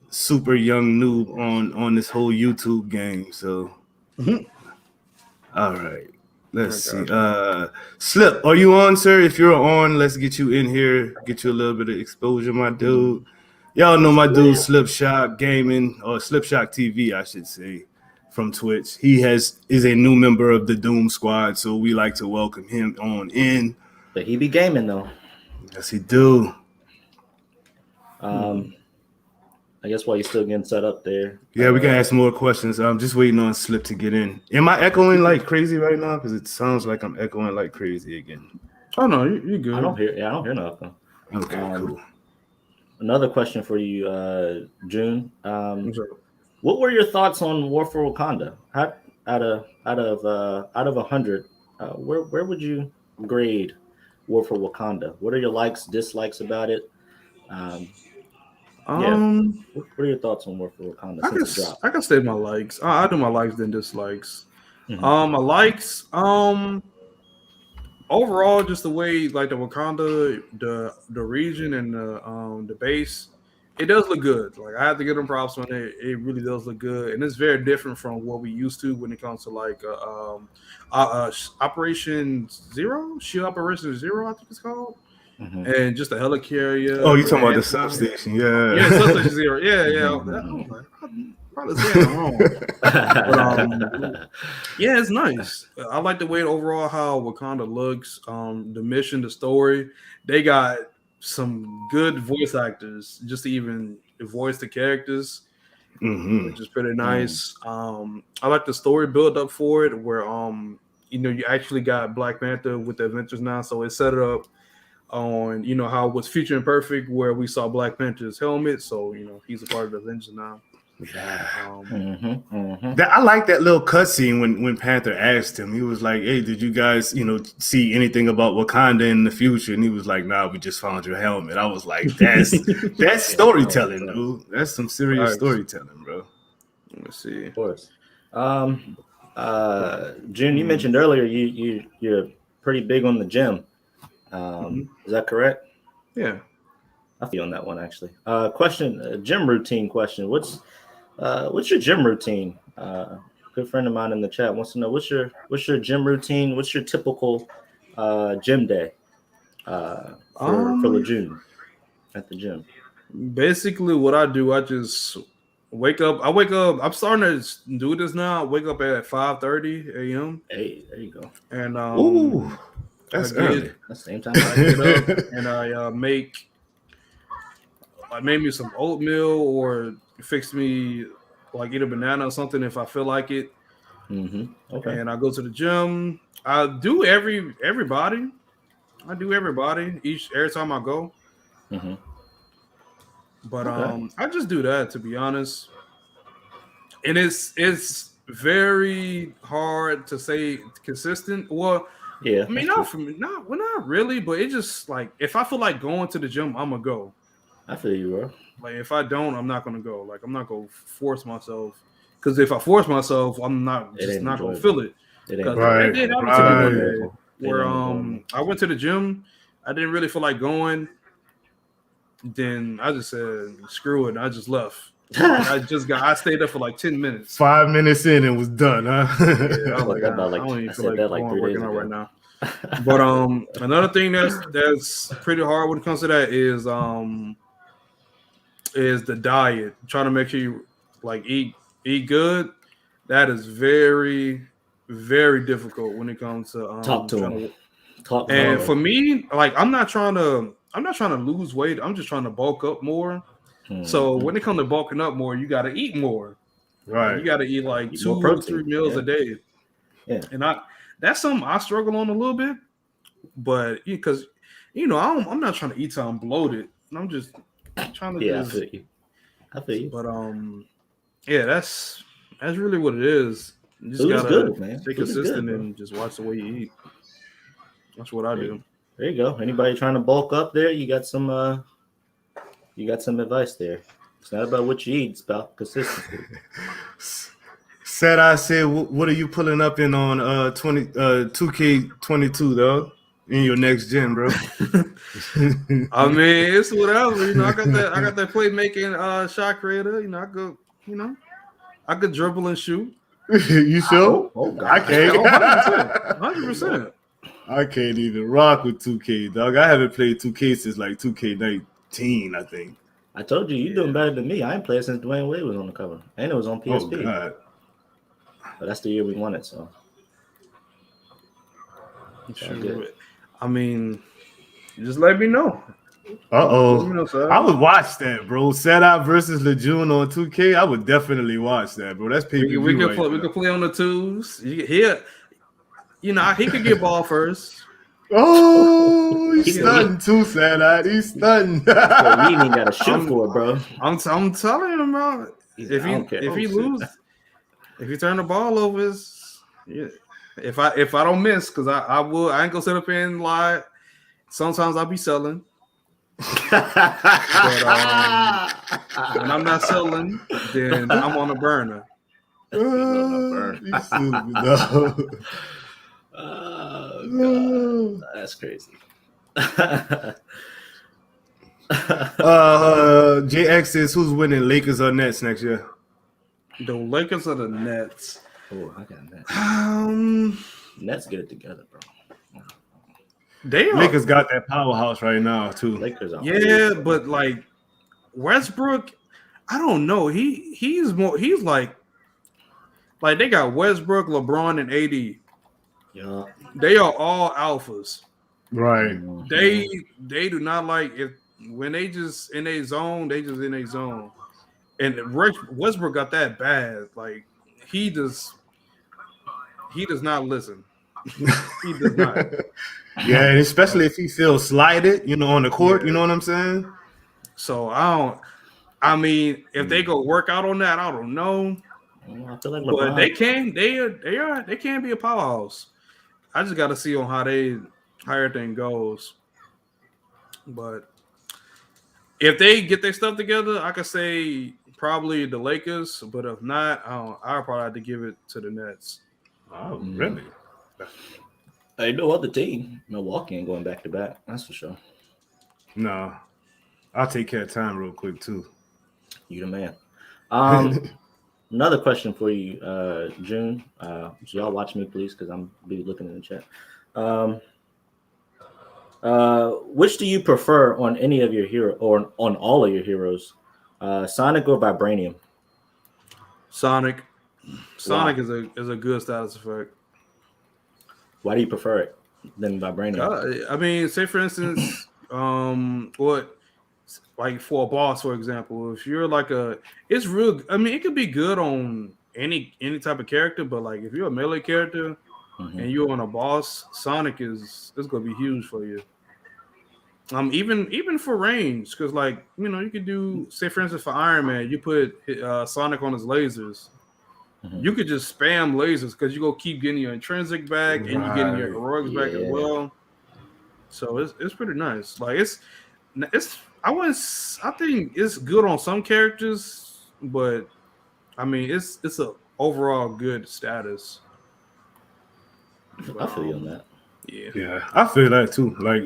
super young noob on this whole YouTube game. So, All right. Let's see. Slip, are you on, sir? If you're on, let's get you in here. Get you a little bit of exposure, my dude. Y'all know my dude Slip Shock Gaming, or Slip Shock TV, I should say, from Twitch. He is a new member of the Doom Squad, so we like to welcome him on in. But he be gaming though. Yes, he do. I guess while you're still getting set up there. Yeah, we can ask more questions. I'm just waiting on Slip to get in. Am I echoing like crazy right now? Because it sounds like I'm echoing like crazy again. Oh no, you're good. I don't hear nothing. Okay, cool. Another question for you, June. What were your thoughts on War for Wakanda? Out of 100, where would you grade War for Wakanda? What are your likes, dislikes about it? What are your thoughts on War for Wakanda? I can state my likes. I do my likes then dislikes. Mm-hmm. My likes. Overall, just the way like the Wakanda, the region and the base, it does look good. Like I have to give them props on it. It really does look good, and it's very different from what we used to when it comes to like Operation Zero, Shield Operation Zero, I think it's called. Mm-hmm. And just the helicarrier. Oh, you're talking about the substation, yeah. Substation Zero, yeah. Probably saying it wrong. But, yeah, it's nice. I like the way overall how Wakanda looks. The mission, the story. They got some good voice actors just to even voice the characters, which is pretty nice. I like the story build up for it, where you actually got Black Panther with the Avengers now, so it set it up on how it was Future Imperfect, where we saw Black Panther's helmet, so he's a part of the Avengers now. Yeah. I like that little cutscene when Panther asked him. He was like, "Hey, did you guys, see anything about Wakanda in the future?" And he was like, "Nah, we just found your helmet." I was like, "That's storytelling, dude. That's some serious storytelling, bro." Let me see. Of course. June, you mentioned earlier you're pretty big on the gym. Is that correct? Yeah. I feel on that one actually. Gym routine question. What's your gym routine? Good friend of mine in the chat wants to know what's your gym routine? What's your typical gym day for LaaJune at the gym? Basically, what I do, I just wake up. I'm starting to do this now. I wake up at 5:30 a.m. Hey, there you go. And that's early. That's the same time I get up and I make me some oatmeal or fix me like eat a banana or something if I feel like it. Okay. And I go to the gym. I do everybody. I do everybody every time I go. But I just do that, to be honest. And it's very hard to say consistent. Well, yeah, I mean, not really, but it just like if I feel like going to the gym, I'm gonna go. I feel you, bro. Like if I don't, I'm not gonna go. Like I'm not gonna force myself, because if I force myself, I'm not gonna feel it. Right. It did happen to me one day where I went to the gym, I didn't really feel like going. Then I just said screw it, and I just left. I stayed there for like 10 minutes. 5 minutes in and was done, huh? Yeah, I don't even feel like working out right now. But another thing that's pretty hard when it comes to that is the diet. Trying to make sure you like eat good. That is very, very difficult when it comes to talk to him. And for me, like I'm not trying to lose weight. I'm just trying to bulk up more. So when it comes to bulking up more, you got to eat more. Right. You got to eat like 2 or 3 meals a day. Yeah. And that's something I struggle on a little bit. But because I'm not trying to eat till I'm bloated. I'm just trying to. I feel you. But that's really what it is. You just gotta stay consistent and just watch the way you eat. That's what I do. There you go. Anybody trying to bulk up there? You got some advice there. It's not about what you eat; it's about consistency. I said, what are you pulling up in on 2K22, dog? In your next gen, bro. I mean, it's whatever. I got that playmaking shot creator. I could dribble and shoot. You sure? Oh God. I can't. 100%. I can't even rock with 2K, dog. I haven't played 2K since like 2K19, I think. I told you, you're doing better than me. I ain't played since Dwayne Wade was on the cover, and it was on PSP. Oh God. But that's the year we won it, so. Sure. I mean, just let me know. I would watch that, bro. Setup versus LaaJune on 2K. I would definitely watch that, bro. That's pay-per-view. We could play on the twos. He could get ball first. Oh, he's stunting too, Sad. He's stunting. You ain't even got to shoot for it, bro. I'm telling him, bro. If he loses, if you turn the ball over, if I don't miss, because I ain't gonna sit up here and lie. Sometimes I'll be selling. But when I'm not selling, then I'm on a burner. God. That's crazy. JX says, who's winning, Lakers or Nets next year? The Lakers or the Nets? Oh, I got Nets. Nets get it together, bro. Lakers got that powerhouse right now too. Lakers are but like Westbrook, I don't know. He's like they got Westbrook, LeBron, and AD. Yeah, they are all alphas. Right. They do not like when they just in a zone. They just in a zone. And Westbrook got that bad. Like he does not listen. He does not. Yeah, and especially if he feels slighted, on the court, you know what I'm saying? So I mean, if they go work out on that, I don't know. I feel like LeBron, but they can be a powerhouse. I just got to see on how everything goes. But if they get their stuff together, I could say probably the Lakers. But if not, I'll probably have to give it to the Nets. Oh, really? Ain't no other team. Milwaukee ain't going back to back. That's for sure. No, I'll take care of time real quick too. You the man. Another question for you, June. So y'all watch me, please, because I'm be looking in the chat. Which do you prefer on any of your hero or on all of your heroes? Sonic or Vibranium? Sonic. Sonic is a good status effect. Why do you prefer it than Vibranium? I mean, say for instance, like for a boss, for example, if you're like it's real. I mean, it could be good on any type of character, but like if you're a melee character and you're on a boss, Sonic is gonna be huge for you. Even for range, because like you could do, say for instance for Iron Man, you put Sonic on his lasers. You could just spam lasers because you go keep getting your intrinsic back and you getting your heroics back as well. So it's pretty nice. Like it's I think it's good on some characters, but I mean it's a overall good status. I feel you on that. Yeah, I feel that too. Like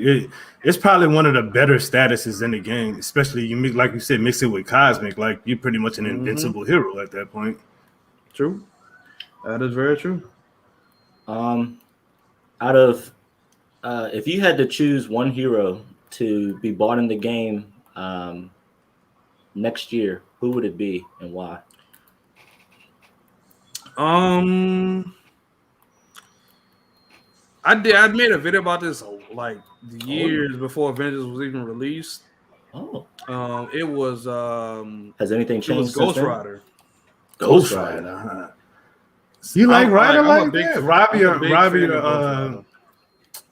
it's probably one of the better statuses in the game, especially like you said, mix it with Cosmic. Like you're pretty much an invincible hero at that point. True, that is very true. Out of if you had to choose one hero to be bought in the game next year, who would it be and why? I made a video about this like years before Avengers was even released. Oh. It was has anything changed? It was Ghost Rider. Ghost Rider. You like Rider like that? Robbie.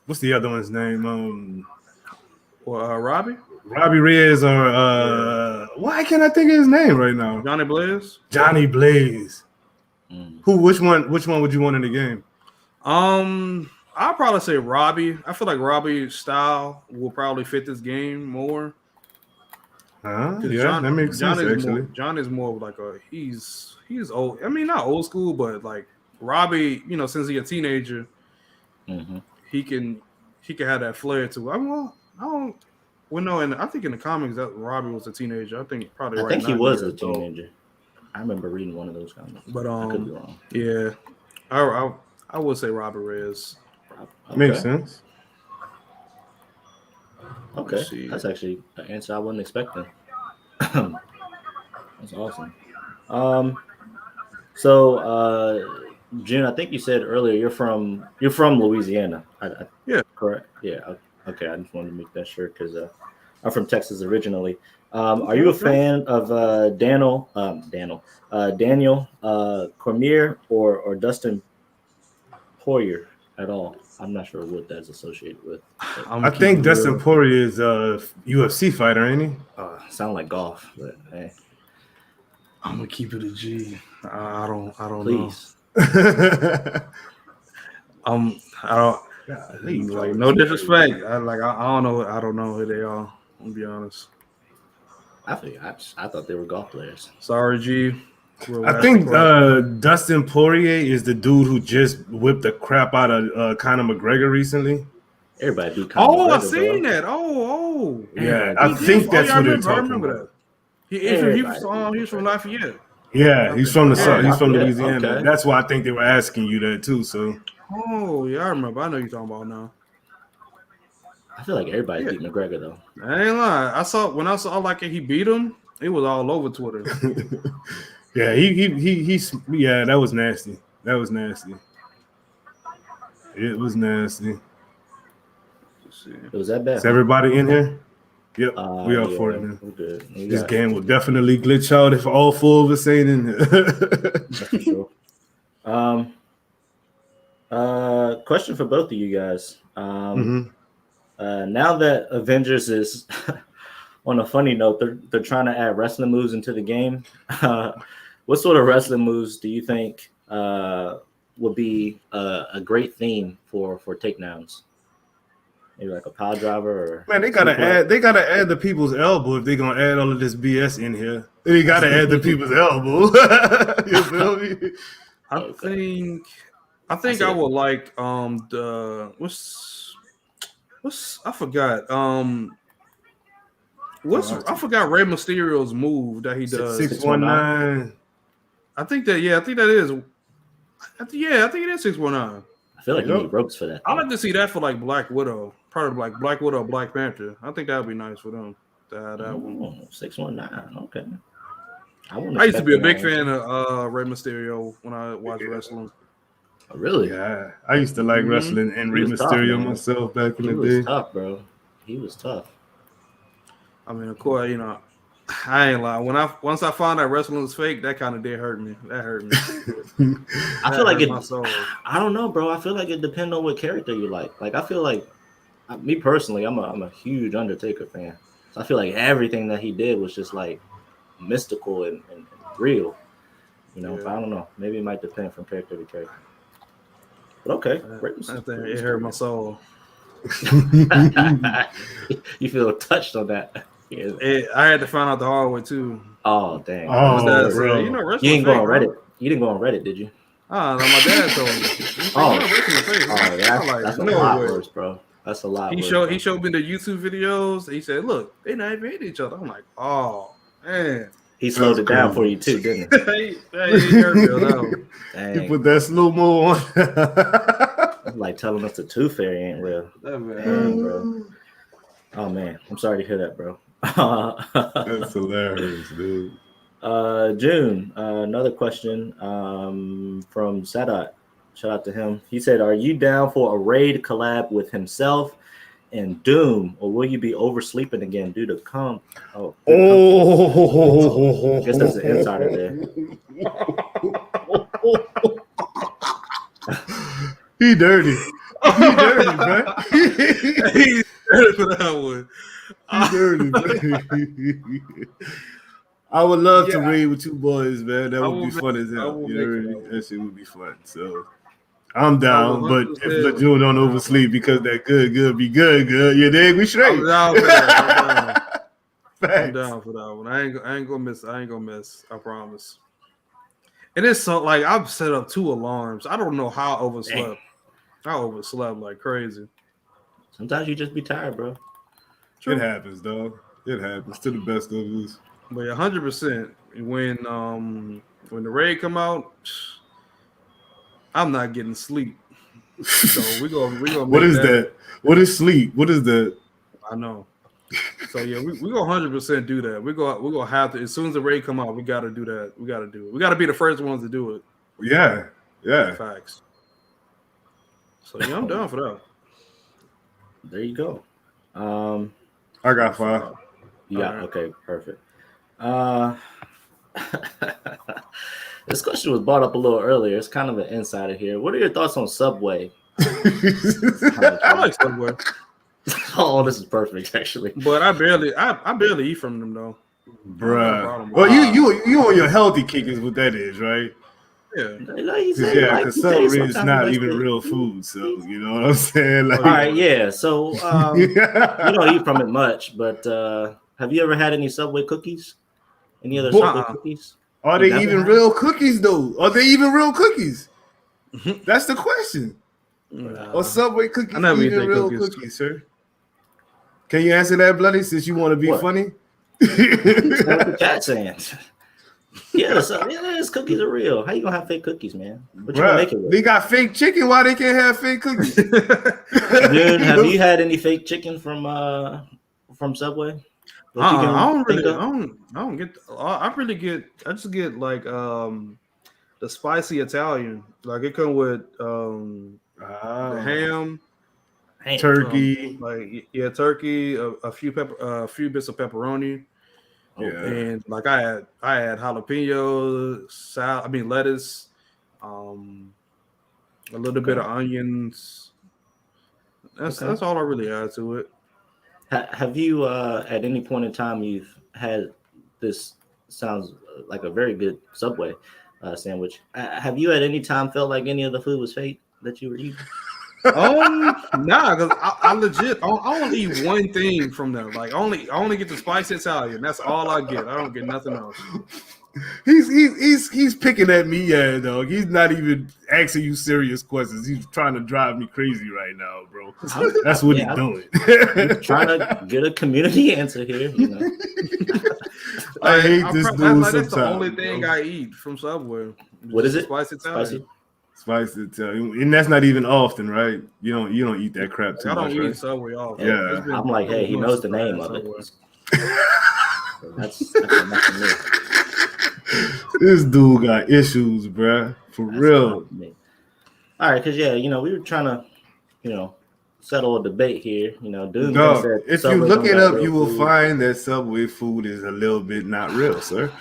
What's the other one's name? Robbie. Robbie Reyes or why can't I think of his name right now? Johnny Blaze. Johnny Blaze. Which one would you want in the game? I'll probably say Robbie. I feel like Robbie's style will probably fit this game more. That makes sense actually. John is more of like he's old. I mean, not old school, but like Robbie, since he's a teenager, he can have that flair to. And I think in the comics that Robbie was a teenager. I think probably. I think he was a teenager. I remember reading one of those comics. But I could be wrong. Yeah, I would say Robert Reyes. Okay. Makes sense. Okay, that's actually an answer I wasn't expecting. That's awesome. So, June, I think you said earlier you're from Louisiana. Yeah. Correct. Yeah. Okay. I just wanted to make that sure because I'm from Texas originally. Are you a fan of Daniel Cormier or Dustin Poirier at all? I'm not sure what that's associated with. I think Dustin Poirier is a UFC fighter, ain't he? Sound like golf, but hey. I'm gonna keep it a G. I don't Please. know. I don't. Like no disrespect. I don't know. I don't know who they are. I'll be honest. I thought they were golf players. Sorry, G. I think Dustin Poirier is the dude who just whipped the crap out of Conor McGregor recently. Everybody beat Conor McGregor. I seen that. Oh. Yeah, I think that's what they're talking about. That. He's from Lafayette. Yeah, he's from Louisiana. Okay. That's why I think they were asking you that too. So. Oh yeah, I remember. I know you're talking about now. I feel like everybody beat McGregor though. I ain't lying. When I saw like he beat him, it was all over Twitter. Yeah, he's that was nasty. It was nasty. Was that bad? Is everybody in here? Yep, we are for it, man. This game will definitely glitch out if all four of us ain't in here. That's for sure. Question for both of you guys. Now that Avengers is on a funny note, they're trying to add wrestling moves into the game. What sort of wrestling moves do you think would be a great theme for takedowns? Maybe like a power driver, or man, they gotta add the people's elbow if they're gonna add all of this BS in here. They gotta add the people's elbow. You feel me? I think I would like the I forgot I forgot Rey Mysterio's move that he does. 619. I think that is. I think it is 619. I feel like you need ropes for that. I'd like to see that for like Black Widow, probably like Black Widow, Black Panther. I think that would be nice for them to have that one. 619. Okay. I used to be a big fan of Rey Mysterio when I watched wrestling. Oh, really? Yeah, I used to like wrestling and Rey Mysterio myself back in the day. He was tough, bro. He was tough. I mean, of course, I ain't lying. Once I found out wrestling was fake, that kind of did hurt me. That hurt me. I feel like it. I don't know, bro. I feel like it depends on what character you like. Like I feel like me personally, I'm a huge Undertaker fan. So I feel like everything that he did was just like mystical and real. You know, I don't know. Maybe it might depend from character to character. But okay, I think it hurt my soul. You feel touched on that. Yeah. I had to find out the hard way too. Oh dang! Oh, bro. You know, you didn't go on Reddit. You didn't go on Reddit, did you? No, my dad told me. That's a lot worse, bro. That's a lot. He showed me the YouTube videos. He said, "Look, they not even hitting each other." I'm like, "Oh man." He slowed it down for you too, didn't he? He put that slow-mo on. Like telling us the tooth fairy ain't real. Dang, bro. Oh man, I'm sorry to hear that, bro. That's hilarious, dude. June, another question from Sadat. Shout out to him. He said, "Are you down for a raid collab with himself and Doom, or will you be oversleeping again due to I guess that's an insider there." He dirty. He dirty, man. He's dirty for that one. He dirty, man. I would love to raid with two boys, man. That would be fun as hell. That shit would be fun. So I'm down, but if LaaJune don't oversleep because that good be good. You dig? We straight. I'm down for that. I'm down for that one. I ain't gonna miss. I promise. And it's so like I've set up 2 alarms. I don't know how I overslept. I overslept like crazy. Sometimes you just be tired, bro. True. It happens, dog. It happens to the best of us. But 100%. When the raid come out, I'm not getting sleep. So we gonna. What is that? What is sleep? What is that? I know. So yeah, we gonna 100% do that. We're gonna have to, as soon as the raid come out, we gotta do that. We gotta do it. We gotta be the first ones to do it. Yeah. Facts. So yeah, I'm down for that. There you go. I got 5. Yeah. Right. Okay. Perfect. This question was brought up a little earlier. It's kind of an insider here. What are your thoughts on Subway? I like Subway. Oh, this is perfect, actually. But I barely eat from them though. Bruh. Well, you on your healthy kick is what that is, right? Yeah. Because Subway is not even real food, so you know what I'm saying? Like, all right, yeah. So you don't eat from it much, but have you ever had any Subway cookies? Any other Subway cookies? Are they even real cookies, though? Are they even real cookies? That's the question. Or Subway cookies even real cookies, sir? Can you answer that, Bloody, since you want to be funny? That's what the chat saying. Yeah, these cookies are real. How you gonna have fake cookies, man? What you gonna make it with? They got fake chicken. Why they can't have fake cookies? Dude, have you had any fake chicken from Subway? I just get like the spicy Italian. Like it come with the ham, turkey, turkey, a few bits of pepperoni. Yeah. And like I had jalapeno, lettuce, a little bit of onions. That's all I really add to it. Have you at any point in time you've had this? Sounds like a very good Subway sandwich. Have you at any time felt like any of the food was fake that you were eating? Nah, because I legit I only eat one thing from them. Like I only get the spicy Italian. That's all I get. I don't get nothing else. He's picking at me, yeah, dog. He's not even asking you serious questions. He's trying to drive me crazy right now, bro. That's what he's doing. I'm trying to get a community answer here. You know? I hate this dude sometimes. That's the only thing I eat from Subway. What is it? Spicy Italian. Spicy Italian, and that's not even often, right? You don't eat that crap too much. I don't eat right? Subway often. Yeah, I'm like, hey, he knows the name of it. That's this dude got issues, bruh. For real. All right, because we were trying to, settle a debate here. Doom said if you look it up, you will find that Subway food is a little bit not real, sir.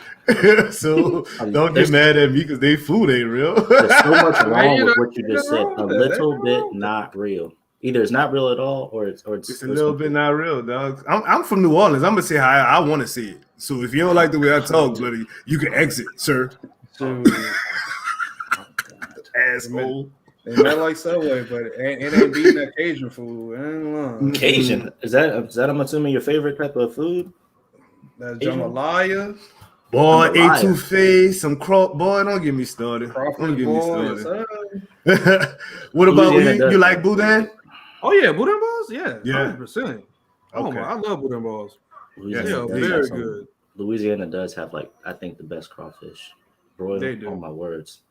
So don't get mad at me because they food ain't real. There's so much wrong with what you just said. A little bit not real. Either it's not real at all, or it's a little bit not real, dog. I'm from New Orleans. I'm gonna say how I want to see it. So if you don't like the way I talk, buddy, you can exit, sir. Asshole. It might like Subway, but it ain't beating that Cajun food. Cajun is that? I'm assuming your favorite type of food. That's jambalaya. Boy, A2 some crop. Boy, don't get me started. Don't get me started. What about you like boudin? Oh yeah, boudin balls. Yeah, 100%. Oh my, I love boudin balls. Yeah, very good. Louisiana does have I think the best crawfish. Broiled, they do. Oh my words.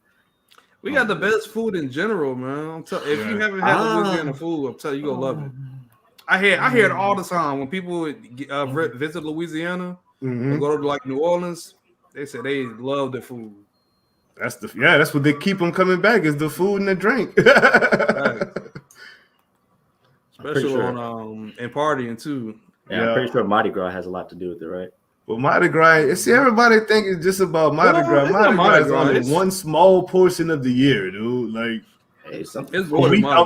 We got the best food in general, man. If you haven't had Louisiana food, I'm telling you, you're gonna love it. I hear it all the time when people visit Louisiana and go to like New Orleans. They say they love the food. That's what they keep them coming back is the food and the drink. Right. Especially on and partying too. Yeah, I'm pretty sure Mardi Gras has a lot to do with it, right? Well, Mardi Gras, see, everybody think it's just about Mardi Gras. Mardi Gras is only one small portion of the year, dude. Like,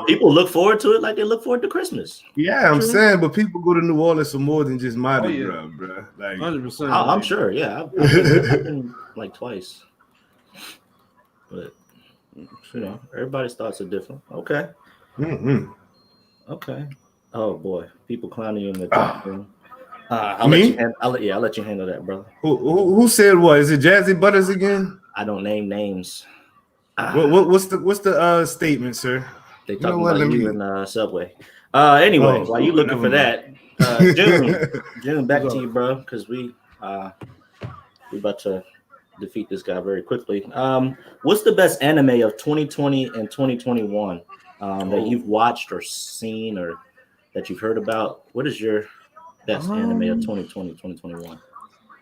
people look forward to it like they look forward to Christmas. Yeah, I'm saying, but people go to New Orleans for more than just Mardi Gras, bro. Like, 100%. I'm sure. Yeah, I've been like twice, but everybody's thoughts are different. Okay. Okay. Oh boy, people clowning you in the chat room. I'll let you handle that, brother. Who said what? Is it Jazzy Butters again? I don't name names. What's the statement, sir? They talking about you in Subway. Anyway, while you looking for that, June, back to you, bro, because we about to defeat this guy very quickly. What's the best anime of 2020 and 2021 that you've watched or seen or that you've heard about? What is your best anime of 2020, 2021?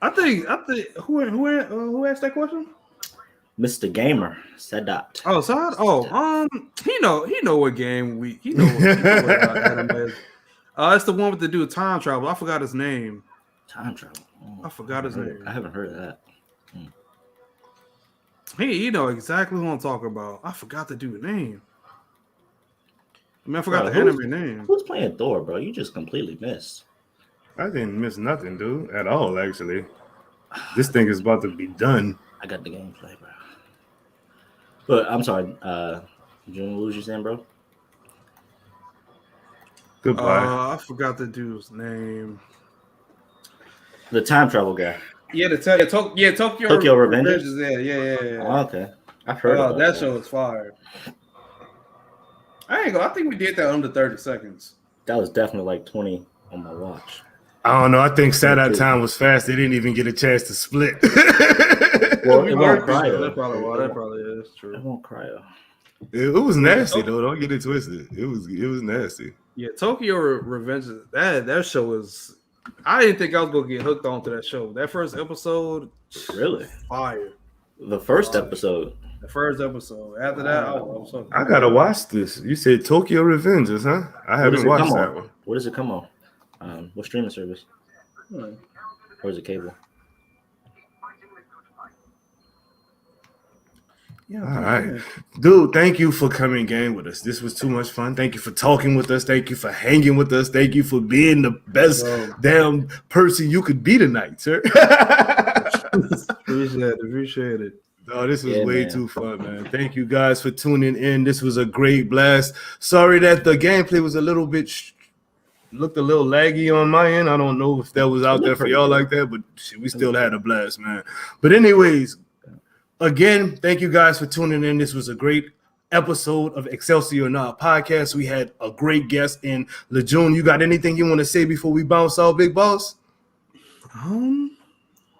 I think who asked that question? Mr. Gamer Sadat. Oh, Sadat. Oh, he know what game he know what anime is. It's the one with the dude time travel. I forgot his name. Time travel. I forgot his name. I haven't heard of that. He know exactly who I'm talking about. I forgot the dude's name. I forgot the anime name. Who's playing Thor, bro? You just completely missed. I didn't miss nothing, dude, at all, actually. This thing is about to be done. I got the gameplay, bro. But I'm sorry, June, what was you saying, bro? Goodbye. I forgot the dude's name. The time travel guy. Yeah, Tokyo Revengers. Yeah. Oh, okay, I've heard of that show was fire. I think we did that under 30 seconds. That was definitely like 20 on my watch. I don't know. I think Saturday time was fast. They didn't even get a chance to split. Well, it won't cry. That probably is true. It won't cry. It was nasty though. Don't get it twisted. It was nasty. Yeah, Tokyo Revengers. That show was. I didn't think I was gonna get hooked onto that show. That first episode, really fire. The first episode. The first episode. After that, I gotta watch this. You said Tokyo Revengers, huh? I haven't watched that one. What does it come on? What streaming service? Or is it cable? Yeah, all right. Dude, thank you for coming game with us. This was too much fun. Thank you for talking with us. Thank you for hanging with us. Thank you for being the best damn person you could be tonight, sir. Appreciate it. Oh, this was way too fun, man. Thank you guys for tuning in. This was a great blast. Sorry that the gameplay was a little bit looked a little laggy on my end. I don't know if that was out there for y'all like that, but we still had a blast, man. But anyways, again, thank you guys for tuning in. This was a great episode of Excelsior Now Podcast. We had a great guest in LaaJune. You got anything you want to say before we bounce out, big boss?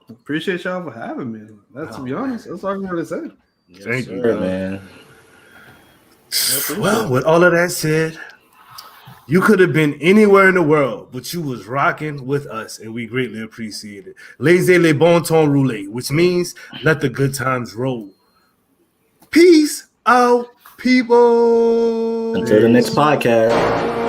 Appreciate y'all for having me. To be honest, that's all I can really say. Thank you, man. Well, with all of that said, you could have been anywhere in the world, but you was rocking with us, and we greatly appreciate it. Laissez les bon temps rouler, which means let the good times roll. Peace out, people. Until the next podcast.